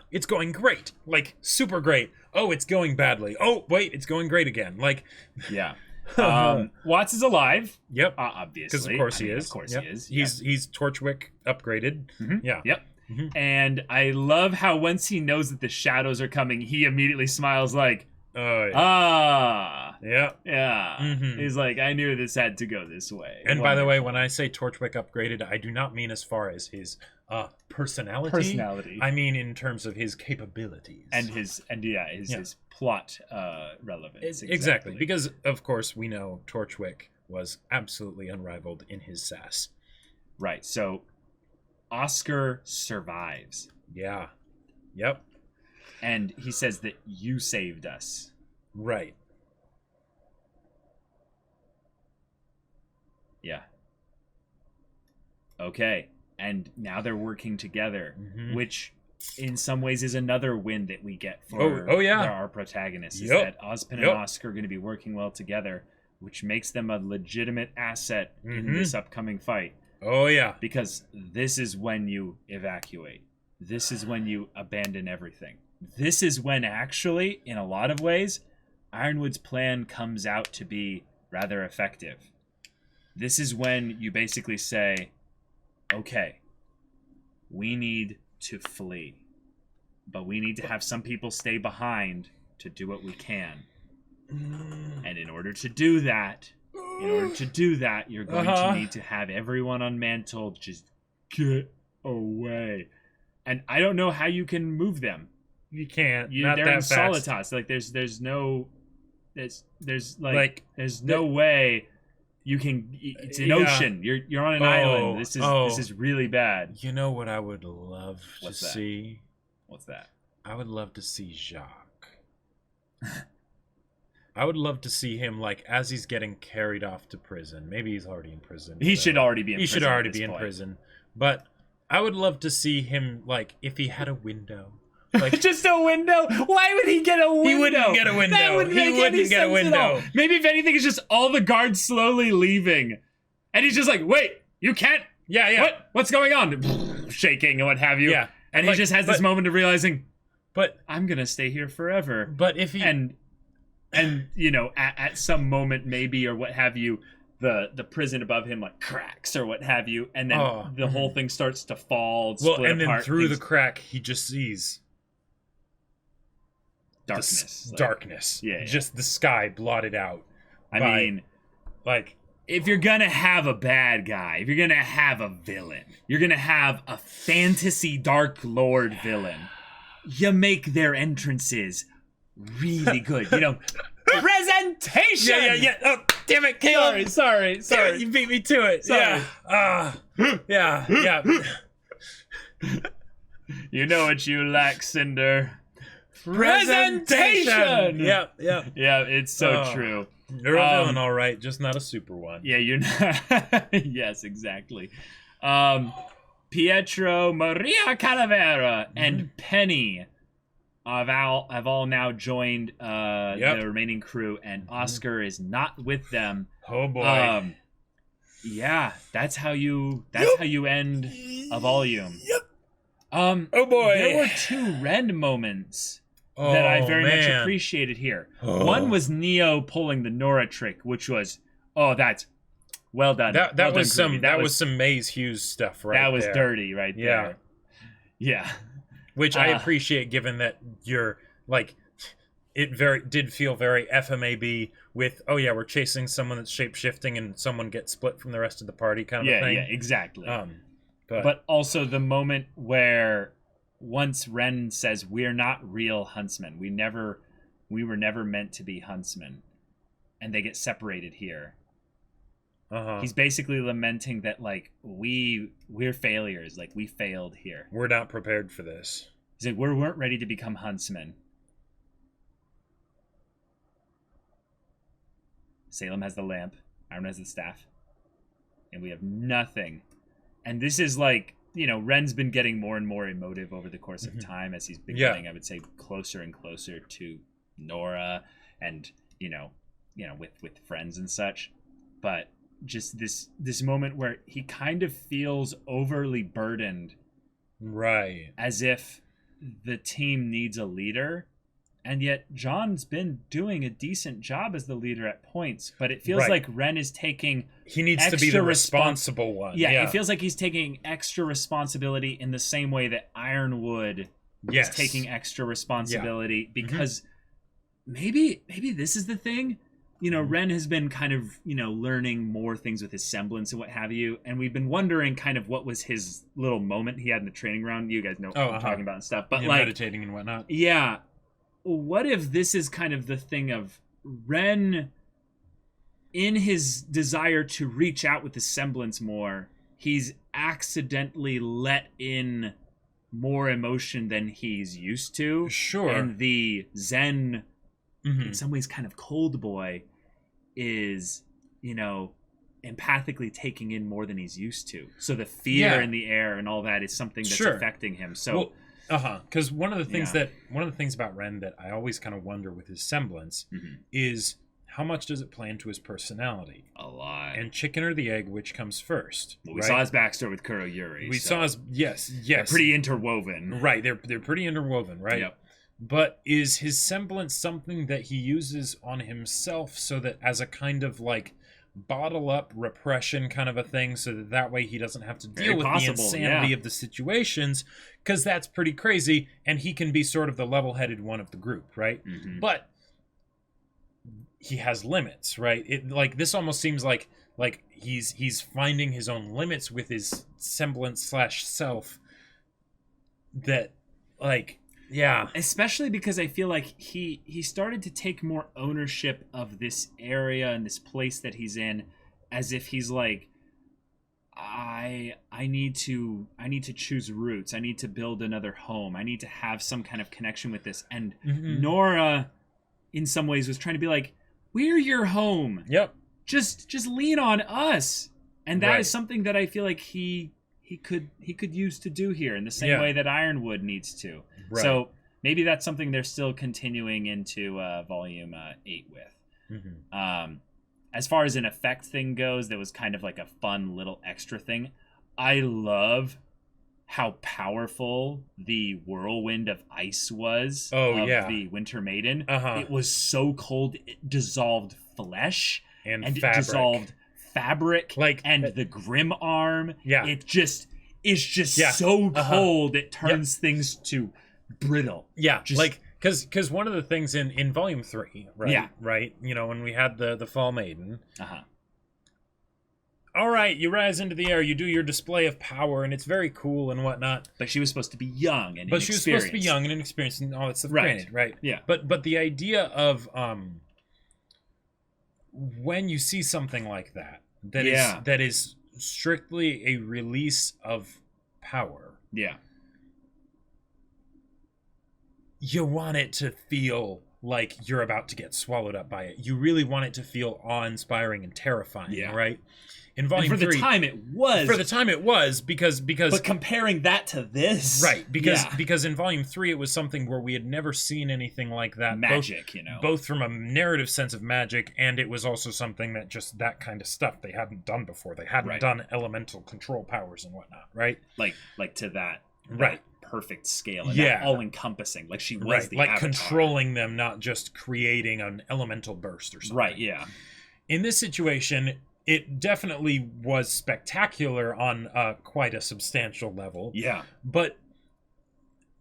it's going great, like super great. Oh, it's going badly. Oh, wait, it's going great again. Like, yeah. Watts is alive. Yep, obviously, because of course he is. Of course he is. He's Torchwick upgraded. Yeah. Yep. And I love how once he knows that the shadows are coming, he immediately smiles like, yeah. He's like, I knew this had to go this way. And by the way, when I say Torchwick upgraded, I do not mean as far as his personality. I mean in terms of his capabilities and his plot relevance. Exactly, because of course we know Torchwick was absolutely unrivaled in his sass. Right. So Oscar survives. Yeah. Yep. And he says that you saved us. Right. Yeah. Okay. And now they're working together, which in some ways is another win that we get for our protagonists. Is that Ozpin and Oscar are going to be working well together, which makes them a legitimate asset in this upcoming fight. Oh, yeah. Because this is when you evacuate. This is when you abandon everything. This is when, actually, in a lot of ways, Ironwood's plan comes out to be rather effective. This is when you basically say, okay, we need to flee. But we need to have some people stay behind to do what we can. And in order to do that, you're going to need to have everyone on Mantle just get away. And I don't know how you can move them. You can't. They're in Solitas. Like there's no way you can. It's an ocean. You're on an island. This is really bad. You know what I would love to see? What's that? I would love to see Jacques. I would love to see him, like, as he's getting carried off to prison. Maybe he's already in prison. He should already be in prison. He should already be in prison. But I would love to see him, like, if he had a window. Like, just a window? Why would he get a window? He wouldn't get a window. That wouldn't make any sense at all. Maybe if anything, it's just all the guards slowly leaving. And he's just like, wait, you can't? Yeah. What's going on? Shaking and what have you. Yeah. And he just has this moment of realizing, but I'm going to stay here forever. But if he... And you know, at some moment maybe or what have you, the prison above him like cracks or what have you, and then the whole thing starts to fall, split and apart. Then through the crack he just sees darkness. Darkness. Yeah. Just the sky blotted out. I mean, like, if you're gonna have a bad guy, if you're gonna have a villain, you're gonna have a fantasy Dark Lord villain, you make their entrances really good. You know, presentation! Yeah. Oh, damn it, Caleb! Sorry. You beat me to it. Sorry. Yeah. You know what you lack, Cinder. Presentation! Yeah. Yeah, it's so true. You're a villain, all right, just not a super one. Yeah, you're not. Yes, exactly. Pietro, Maria Calavera, and Penny have all now joined the remaining crew, and Oscar is not with them. Oh boy. Yeah, that's how you end a volume. Yep. Oh boy. There were 2 Ren moments that I very much appreciated here. One was Neo pulling the Nora trick, which was that's well done. That was some Maze Hughes stuff right there. That was dirty right there. Yeah. Which I appreciate, given that you're, like, it did feel very FMAB with, we're chasing someone that's shape-shifting and someone gets split from the rest of the party kind of thing. Yeah, exactly. But also the moment where once Ren says, we're not real huntsmen. We were never meant to be huntsmen. And they get separated here. He's basically lamenting that, like, we're failures. Like, we failed here. We're not prepared for this. He's like, we weren't ready to become huntsmen. Salem has the lamp. Iron has the staff. And we have nothing. And this is like, you know, Ren's been getting more and more emotive over the course of time as he's been getting, I would say, closer and closer to Nora and, you know, with friends and such. But just this moment where he kind of feels overly burdened, right, as if the team needs a leader, and yet John's been doing a decent job as the leader at points, but it feels like Ren is taking he needs to be the responsible one. It feels like he's taking extra responsibility in the same way that Ironwood is taking extra responsibility, because maybe this is the thing. You know, Ren has been kind of, you know, learning more things with his semblance and what have you. And we've been wondering kind of what was his little moment he had in the training ground. You guys know what I'm talking about and stuff. But like meditating and whatnot. Yeah. What if this is kind of the thing of Ren in his desire to reach out with the semblance more, he's accidentally let in more emotion than he's used to. Sure. And the Zen, in some ways kind of cold boy, is, you know, empathically taking in more than he's used to. So the fear in the air and all that is something that's affecting him. So because one of the things about Ren that I always kind of wonder with his semblance is how much does it play into his personality? A lot. And chicken or the egg, which comes first? Well, we saw his backstory with Kuroyuri. We saw his yes. They're pretty interwoven. Right, they're pretty interwoven, right? Yep. But is his semblance something that he uses on himself so that as a kind of like bottle up repression kind of a thing, so that way he doesn't have to deal with the insanity of the situations, because that's pretty crazy, and he can be sort of the level-headed one of the group, right? But he has limits, right? It like this almost seems like he's finding his own limits with his semblance / self that like especially because I feel like he started to take more ownership of this area and this place that he's in, as if he's like, I need to choose roots. I need to build another home. I need to have some kind of connection with this. And Nora, in some ways, was trying to be like, we're your home. Yep. Just lean on us. And that is something that I feel like he could use to do here in the same way that Ironwood needs to. Right. So maybe that's something they're still continuing into volume 8 with. As far as an effect thing goes, that was kind of like a fun little extra thing. I love how powerful the whirlwind of ice was the Winter Maiden. It was so cold, it dissolved flesh and fabric. It dissolved fabric, and the grim arm. It just is just so cold it turns things to brittle. Because one of the things in volume 3, right, you know, when we had the Fall Maiden, all right, you rise into the air, you do your display of power, and it's very cool and whatnot. But she was supposed to be young and inexperienced. She was supposed to be young and inexperienced and all that stuff. Granted, right? Yeah. But the idea of when you see something like that is strictly a release of power. You want it to feel like you're about to get swallowed up by it. You really want it to feel awe-inspiring and terrifying, right? In volume 3, for the time it was. because but comparing that to this, right? Because in volume 3 it was something where we had never seen anything like that. Magic, both from a narrative sense of magic, and it was also something that just that kind of stuff they hadn't done before. They hadn't done elemental control powers and whatnot, right? Like to that perfect scale, and all encompassing. Like she was the Avatar. Controlling them, not just creating an elemental burst or something. Right. Yeah. In this situation, it definitely was spectacular on quite a substantial level. Yeah. But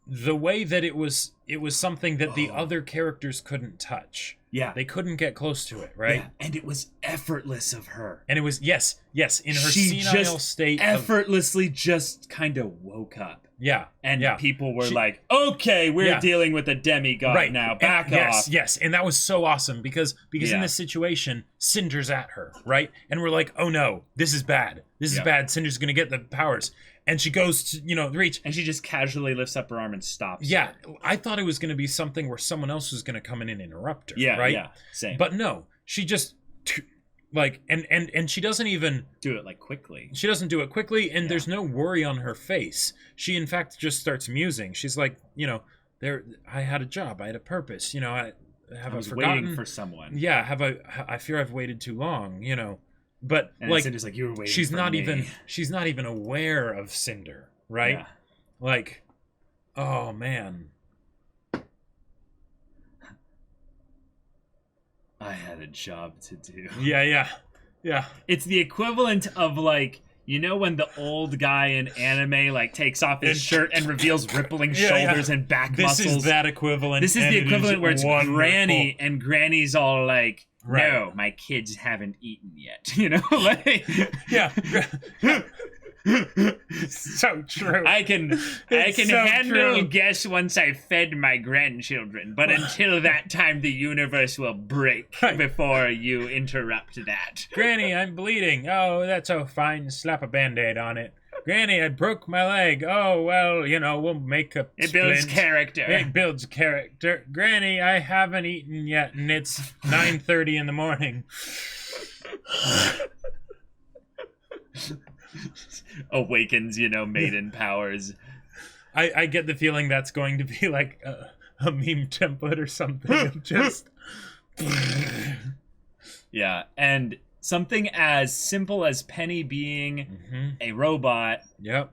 the way that it was something that the other characters couldn't touch. Yeah. They couldn't get close to it, right? Yeah. And it was effortless of her. And it was, yes, in her senile state. Effortlessly just kind of woke up. Yeah. And people were like, okay, we're dealing with a demigod now. Back off. Yes. And that was so awesome because in this situation, Cinder's at her, right? And we're like, oh no, this is bad. This is bad. Cinder's going to get the powers. And she goes to, reach. And she just casually lifts up her arm and stops. Yeah. I thought it was going to be something where someone else was going to come in and interrupt her. Yeah. Right? Yeah. Same. But no, she just and she doesn't even do it quickly. She doesn't do it quickly, and there's no worry on her face. She in fact just starts musing. She's like, I had a job, I had a purpose. I was waiting for someone. Yeah. I fear I've waited too long. But and Cinder's like, you were waiting. She's for not me. She's not even aware of Cinder, right? Yeah. Oh man. I had a job to do. Yeah. It's the equivalent of when the old guy in anime takes off his shirt and reveals rippling shoulders and back muscles. This is that equivalent. This is the equivalent where it's wonderful. Granny, and Granny's all like, no, my kids haven't eaten yet. Yeah. So true. I can so handle true. guess once I fed my grandchildren, but until that time, the universe will break before you interrupt that. Granny, I'm bleeding. Oh, that's so fine. Slap a Band-Aid on it. Granny, I broke my leg. Oh, well, we'll make a It builds splint. character. It builds character. Granny, I haven't eaten yet, and it's 9:30 in the morning. Awakens, Maiden powers. I get the feeling that's going to be like a meme template or something. Just yeah, and something as simple as Penny being a robot. Yep.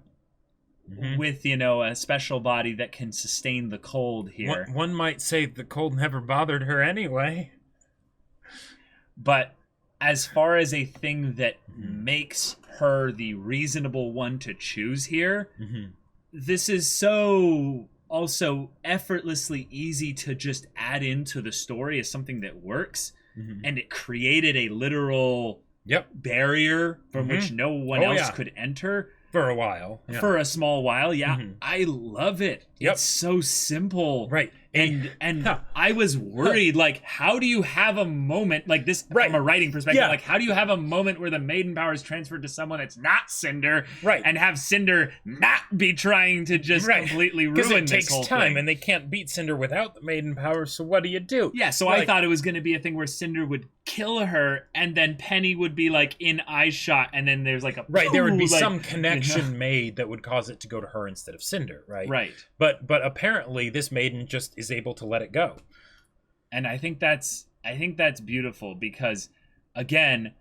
With, a special body that can sustain the cold here. One might say the cold never bothered her anyway. But as far as a thing that makes her the reasonable one to choose here, this is so also effortlessly easy to just add into the story as something that works. And it created a literal barrier from which no one else could enter. For a while. Yeah. For a small while, yeah. I love it. It's so simple. Right. And I was worried, how do you have a moment like this from a writing perspective? Yeah. Like, how do you have a moment where the Maiden power is transferred to someone that's not Cinder, and have Cinder not be trying to just completely ruin this whole thing? Because it takes time, and they can't beat Cinder without the Maiden power, so what do you do? Yeah, so I thought it was going to be a thing where Cinder would kill her, and then Penny would be, in eye shot, and then there's, a... Right, there would be some connection made that would cause it to go to her instead of Cinder, right? Right. But apparently this Maiden just is able to let it go. And I think that's beautiful because, again,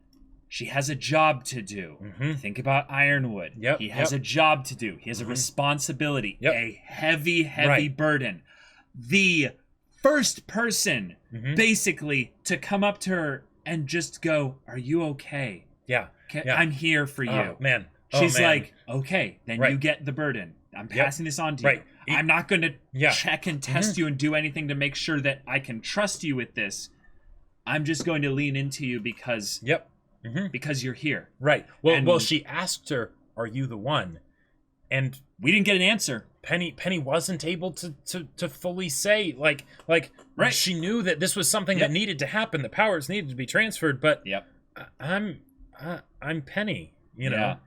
she has a job to do. Think about Ironwood. He has a job to do. He has a responsibility, a heavy burden. The first person, basically, to come up to her and just go, "Are you okay? Yeah. I'm here for you." Oh, man. She's like, "Okay, then you get the burden. I'm passing this on to you. I'm not going to check and test you and do anything to make sure that I can trust you with this. I'm just going to lean into you because because you're here." Right. Well, she asked her, "Are you the one?" And we didn't get an answer. Penny wasn't able to fully say she knew that this was something that needed to happen. The powers needed to be transferred, but I'm Penny, know.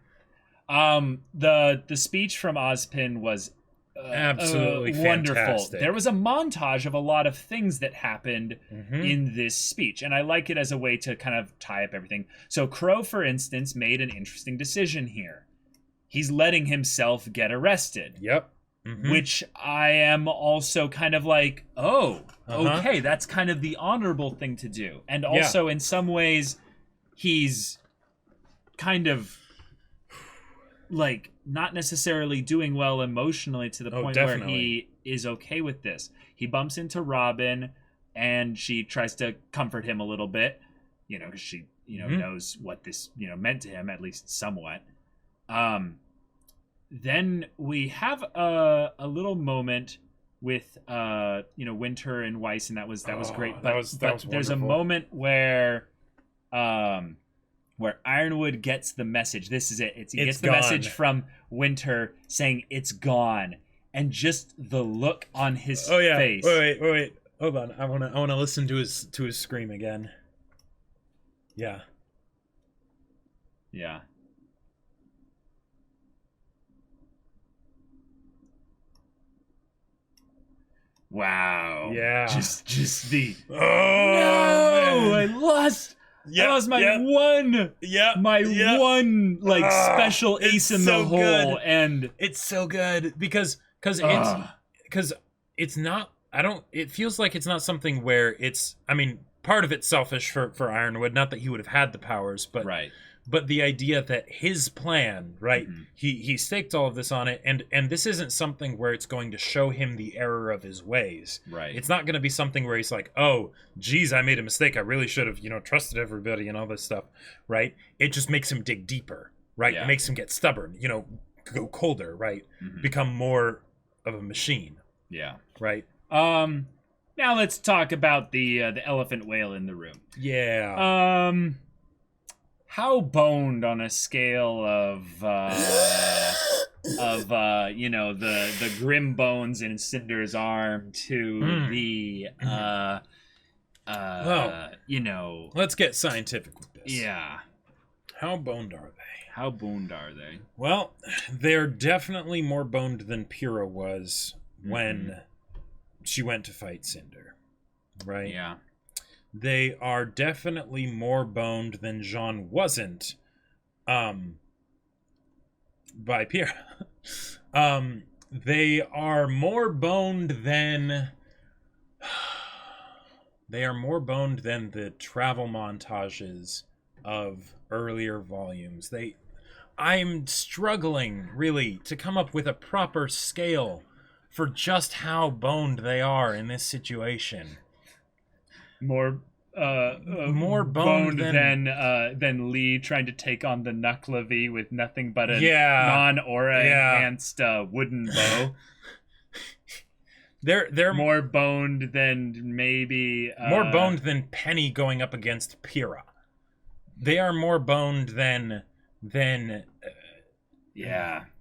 The speech from Ozpin was absolutely wonderful. fantastic. There was a montage of a lot of things that happened in this speech, and I like it as a way to kind of tie up everything. So Crow, for instance, made an interesting decision here. He's letting himself get arrested. Which I am also kind of like, okay, that's kind of the honorable thing to do. And also, in some ways, he's kind of not necessarily doing well emotionally to the point where he is okay with this. He bumps into Robin, and she tries to comfort him a little bit, because she, knows what this, meant to him, at least somewhat. Then we have a little moment with Winter and Weiss, and that was great. But there's a moment where Ironwood gets the message. This is it. He gets the message from Winter saying it's gone, and just the look on his face. Wait. Hold on. I wanna listen to his scream again. Yeah. Wow. Yeah. Just the no, I lost. I lost my one special ace in the hole, good. and it's so good because it's not. It feels like it's not something where it's. I mean, part of it's selfish for Ironwood. Not that he would have had the powers, but But the idea that his plan, right? He staked all of this on it, and this isn't something where it's going to show him the error of his ways. Right. It's not going to be something where he's like, "Oh, geez, I made a mistake. I really should have, trusted everybody and all this stuff." Right? It just makes him dig deeper, right? Yeah. It makes him get stubborn, go colder, right? Become more of a machine. Yeah. Right. Now let's talk about the elephant whale in the room. Yeah. how boned on a scale of you know, the grim bones in Cinder's arm to the you know, let's get scientific with this. Yeah. How boned are they? How boned are they? Well, they're definitely more boned than Pyrrha was when she went to fight Cinder. Right? Yeah. They are definitely more boned than Jean wasn't by Pyrrha. They are more boned than the travel montages of earlier volumes. I'm struggling really to come up with a proper scale for just how boned they are in this situation. More boned than Lee trying to take on the Nuclavy with nothing but a non-aura enhanced wooden bow. They're more boned than maybe more boned than Penny going up against Pyrrha. They are more boned than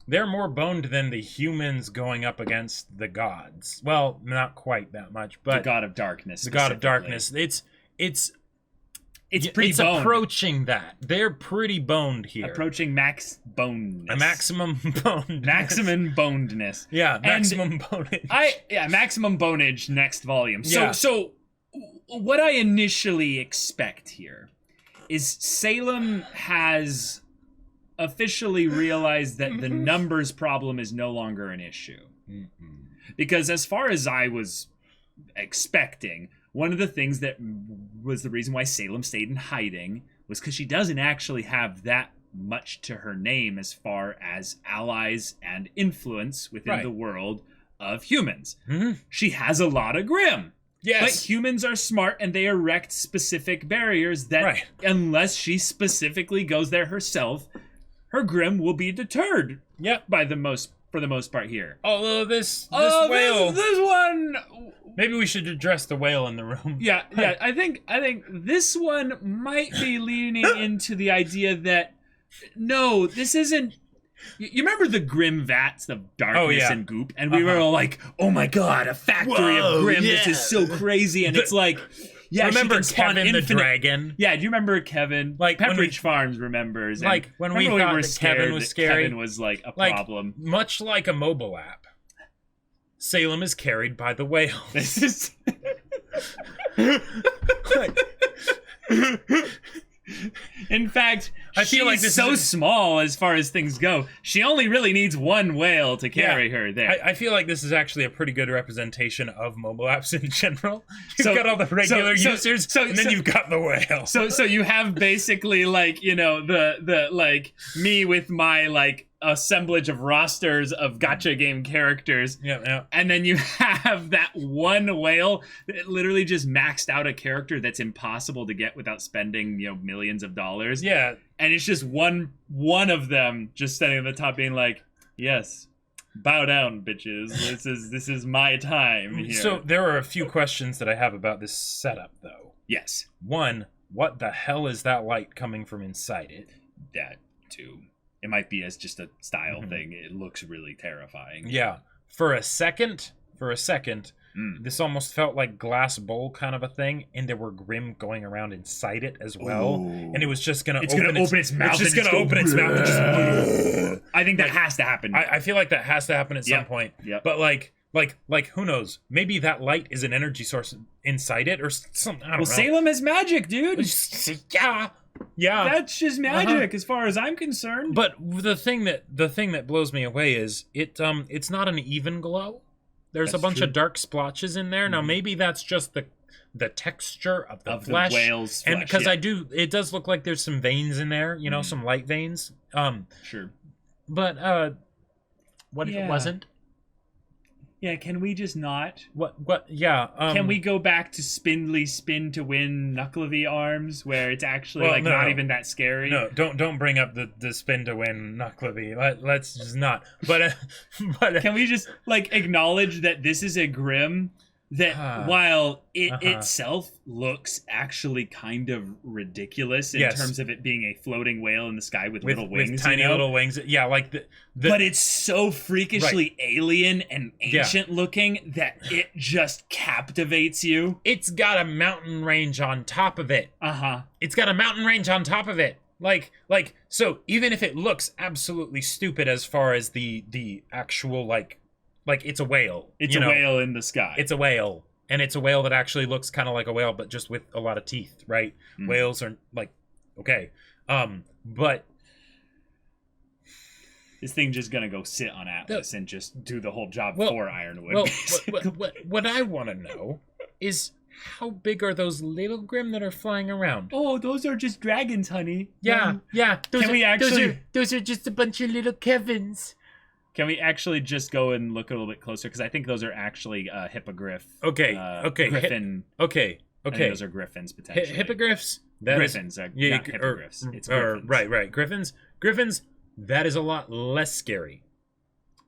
they're more boned than the humans going up against the gods. Well, not quite that much, but the God of Darkness. The God of Darkness. It's pretty boned. Approaching that. They're pretty boned here. Approaching max bonedness. A maximum bonedness. Maximum bonedness. Yeah, maximum bonage. Maximum bonage next volume. So what I initially expect here is Salem has officially realized that the numbers problem is no longer an issue. Because as far as I was expecting, one of the things that was the reason why Salem stayed in hiding was because she doesn't actually have that much to her name as far as allies and influence within the world of humans. She has a lot of Grimm. Yes. But humans are smart and they erect specific barriers that unless she specifically goes there herself, her Grimm will be deterred for the most part here. Although this whale... This one... Maybe we should address the whale in the room. Yeah. I think this one might be leaning into the idea that no, this isn't. You remember the Grimm vats of darkness and goop, and we were all like, "Oh my god, a factory of Grimm! This is so crazy!" And it's like, remember Kevin the dragon? Yeah, do you remember Kevin? Like Pepperidge Farms remembers. Like when we thought that Kevin was scary. Kevin was like a problem. Much like a mobile app. Salem is carried by the whale. This is... In fact, I feel like this so small as far as things go. She only really needs one whale to carry her there. I feel like this is actually a pretty good representation of mobile apps in general. You've got all the regular users, and then you've got the whale. So you have basically like, you know, the like me with my like assemblage of rosters of gacha game characters. And then you have that one whale that literally just maxed out a character that's impossible to get without spending, you know, millions of dollars. Yeah. And it's just one of them just standing at the top being like, yes, bow down, bitches. This is my time here. So there are a few questions that I have about this setup, though. Yes. One, what the hell is that light coming from inside it? That, too. It might be as just a style thing. It looks really terrifying. Yeah. For a second, this almost felt like glass bowl kind of a thing, and there were Grimm going around inside it as well. Ooh. And it was just going to open its mouth. It's just going to open its mouth and just... I think that has to happen. I feel like that has to happen at some point. Yep. But like who knows? Maybe that light is an energy source inside it or something. I don't know. Salem is magic, dude. Yeah, that's just magic as far as I'm concerned. But the thing that blows me away is it's not an even glow. There's a bunch of dark splotches in there. Now maybe that's just the texture of the flesh, the whale's flesh, and because it does look like there's some veins in there, you know, some light veins. Sure. But what if it wasn't? Yeah, can we just not? What? Yeah. Can we go back to spindly spin to win Nuclavy arms, where it's actually not even that scary? No, don't bring up the spin to win Nuclavy. Let's just not. But can we just like acknowledge that this is a Grimm that while it itself looks actually kind of ridiculous in terms of it being a floating whale in the sky with little wings, with tiny little wings. Yeah, like but it's so freakishly alien and ancient looking that it just captivates you. It's got a mountain range on top of it. It's got a mountain range on top of it. Like, so even if it looks absolutely stupid as far as the actual like it's a whale. It's a whale in the sky. It's a whale. And it's a whale that actually looks kind of like a whale, but just with a lot of teeth, right? Whales are like, okay. But this thing just gonna go sit on Atlas and just do the whole job for Ironwood. Well, what I want to know is how big are those little Grimm that are flying around? Oh, those are just dragons, honey. Yeah. Those are just a bunch of little Kevins. Can we actually just go and look a little bit closer? Because I think those are actually hippogriff. Okay. Griffin. Okay. Those are griffins potentially. Hippogriffs. Griffins. Not hippogriffs. It's griffins. Right. Griffins. That is a lot less scary.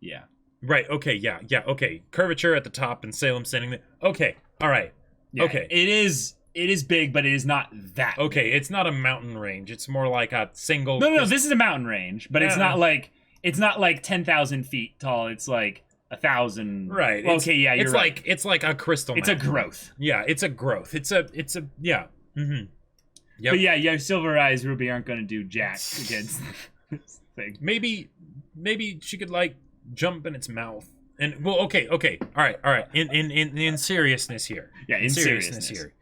Yeah. Right. Okay. Yeah. Okay. Curvature at the top and Salem standing there. Okay. All right. Yeah, okay. It is big, but it is not that. Okay. Big. It's not a mountain range. It's more like a single. No. This is a mountain range, but it's not like. It's not like 10,000 feet tall. It's like 1,000. Right. Well, okay. Yeah. You're right. It's like a crystal. It's mountain. a growth. Yeah. It's a growth. It's a. Yeah. Mm-hmm. Yep. But yeah. Silver Eyes RWBY aren't going to do jack against this thing. Maybe she could like jump in its mouth. And well, okay. All right. In seriousness here. Yeah. In seriousness here.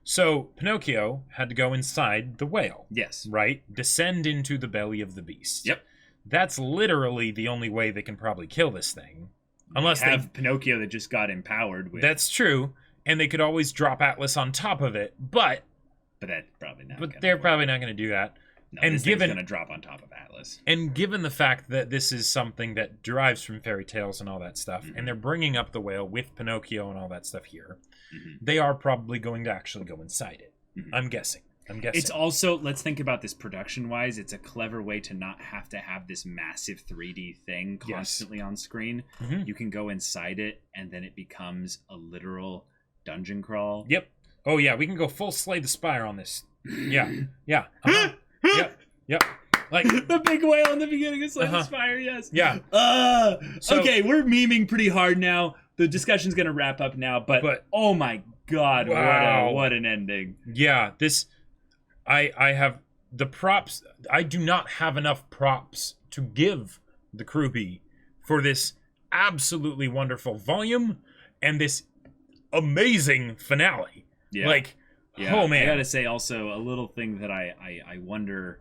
So Pinocchio had to go inside the whale. Yes. Right? Descend into the belly of the beast. Yep. That's literally the only way they can probably kill this thing. Unless they have Pinocchio that just got empowered with. That's true. And they could always drop Atlas on top of it, but that's probably not. But they're probably not going to do that. No, and this thing's going to drop on top of Atlas. And given the fact that this is something that derives from fairy tales and all that stuff, and they're bringing up the whale with Pinocchio and all that stuff here, they are probably going to actually go inside it. I'm guessing. It's also, let's think about this production-wise, it's a clever way to not have to have this massive 3D thing constantly on screen. You can go inside it, and then it becomes a literal dungeon crawl. Yep. Oh, yeah, we can go full Slay the Spire on this. Yeah. Yep. Like the big whale in the beginning of Slay the Spire, yes. Yeah. Okay, we're memeing pretty hard now. The discussion's gonna wrap up now, but oh my god, wow. what an ending. Yeah, I have the props. I do not have enough props to give the RWBY for this absolutely wonderful volume and this amazing finale. Yeah. Oh man. I gotta say also a little thing that I wonder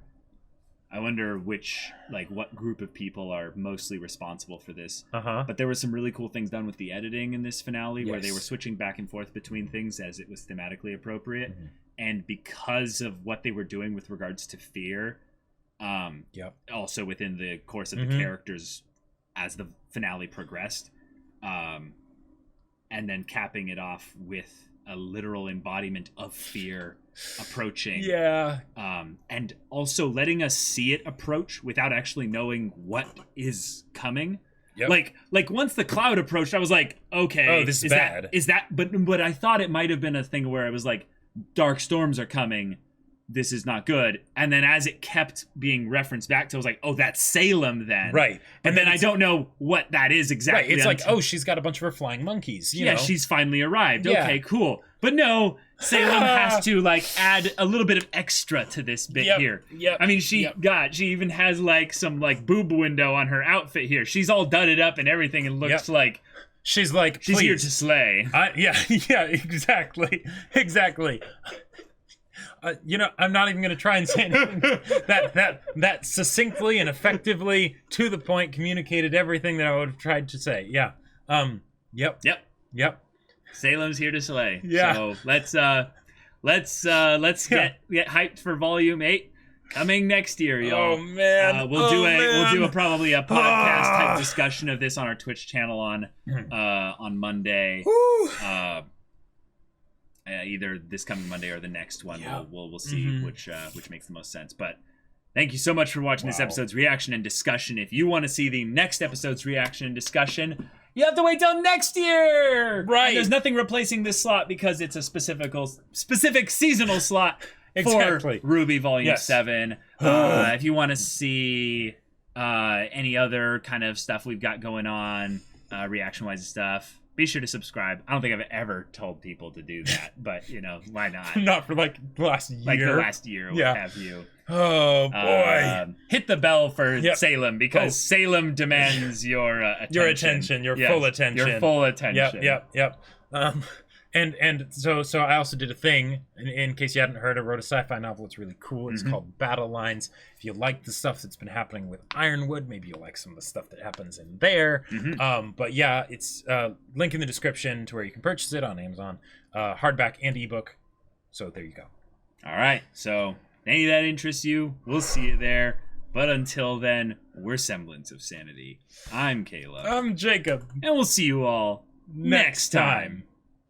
which, what group of people are mostly responsible for this. But there were some really cool things done with the editing in this finale where they were switching back and forth between things as it was thematically appropriate. And because of what they were doing with regards to fear, also within the course of the characters as the finale progressed, and then capping it off with a literal embodiment of fear approaching. Yeah. And also letting us see it approach without actually knowing what is coming. Yep. Like once the cloud approached, I was like, okay, oh, this is bad. But I thought it might have been a thing where it was like, dark storms are coming, this is not good. And then as it kept being referenced back to, I was like, oh, that's Salem then. Right. And then I don't know what that is exactly. Right. It's like, oh, she's got a bunch of her flying monkeys. You know? She's finally arrived. Yeah. Okay, cool. But no, Salem has to add a little bit of extra to this bit here. Yep. I mean, she even has some boob window on her outfit here. She's all dudded up and everything and looks like she's here to slay. Yeah, exactly. I'm not even going to try and say anything that succinctly and effectively to the point communicated everything that I would have tried to say. Yeah. Yep. Salem's here to slay. Yeah. So let's get hyped for Volume 8 coming next year, y'all. Oh man. We'll do probably a podcast type discussion of this on our Twitch channel on Monday. Either this coming Monday or the next one. We'll see which makes the most sense. But Thank you so much for watching this episode's reaction and discussion. If you want to see the next episode's reaction and discussion, you have to wait till next year. Right. And there's nothing replacing this slot because it's a specific seasonal slot Exactly. for RWBY Volume 7. If you want to see any other kind of stuff we've got going on, reaction-wise stuff, be sure to subscribe. I don't think I've ever told people to do that, but, you know, why not? Not for, like, the last year. Like the last year, what have you. Oh, boy. Hit the bell for Salem, because Salem demands your attention. Your attention, your full attention. Your full attention. Yep. And so I also did a thing, in case you hadn't heard, I wrote a sci-fi novel. It's really cool. It's called Battle Lines. If you like the stuff that's been happening with Ironwood, maybe you'll like some of the stuff that happens in there. But yeah, it's link in the description to where you can purchase it on Amazon, hardback and ebook. So there you go. All right. So if any of that interests you, we'll see you there. But until then, we're Semblance of Sanity. I'm Caleb. I'm Jacob. And we'll see you all next time.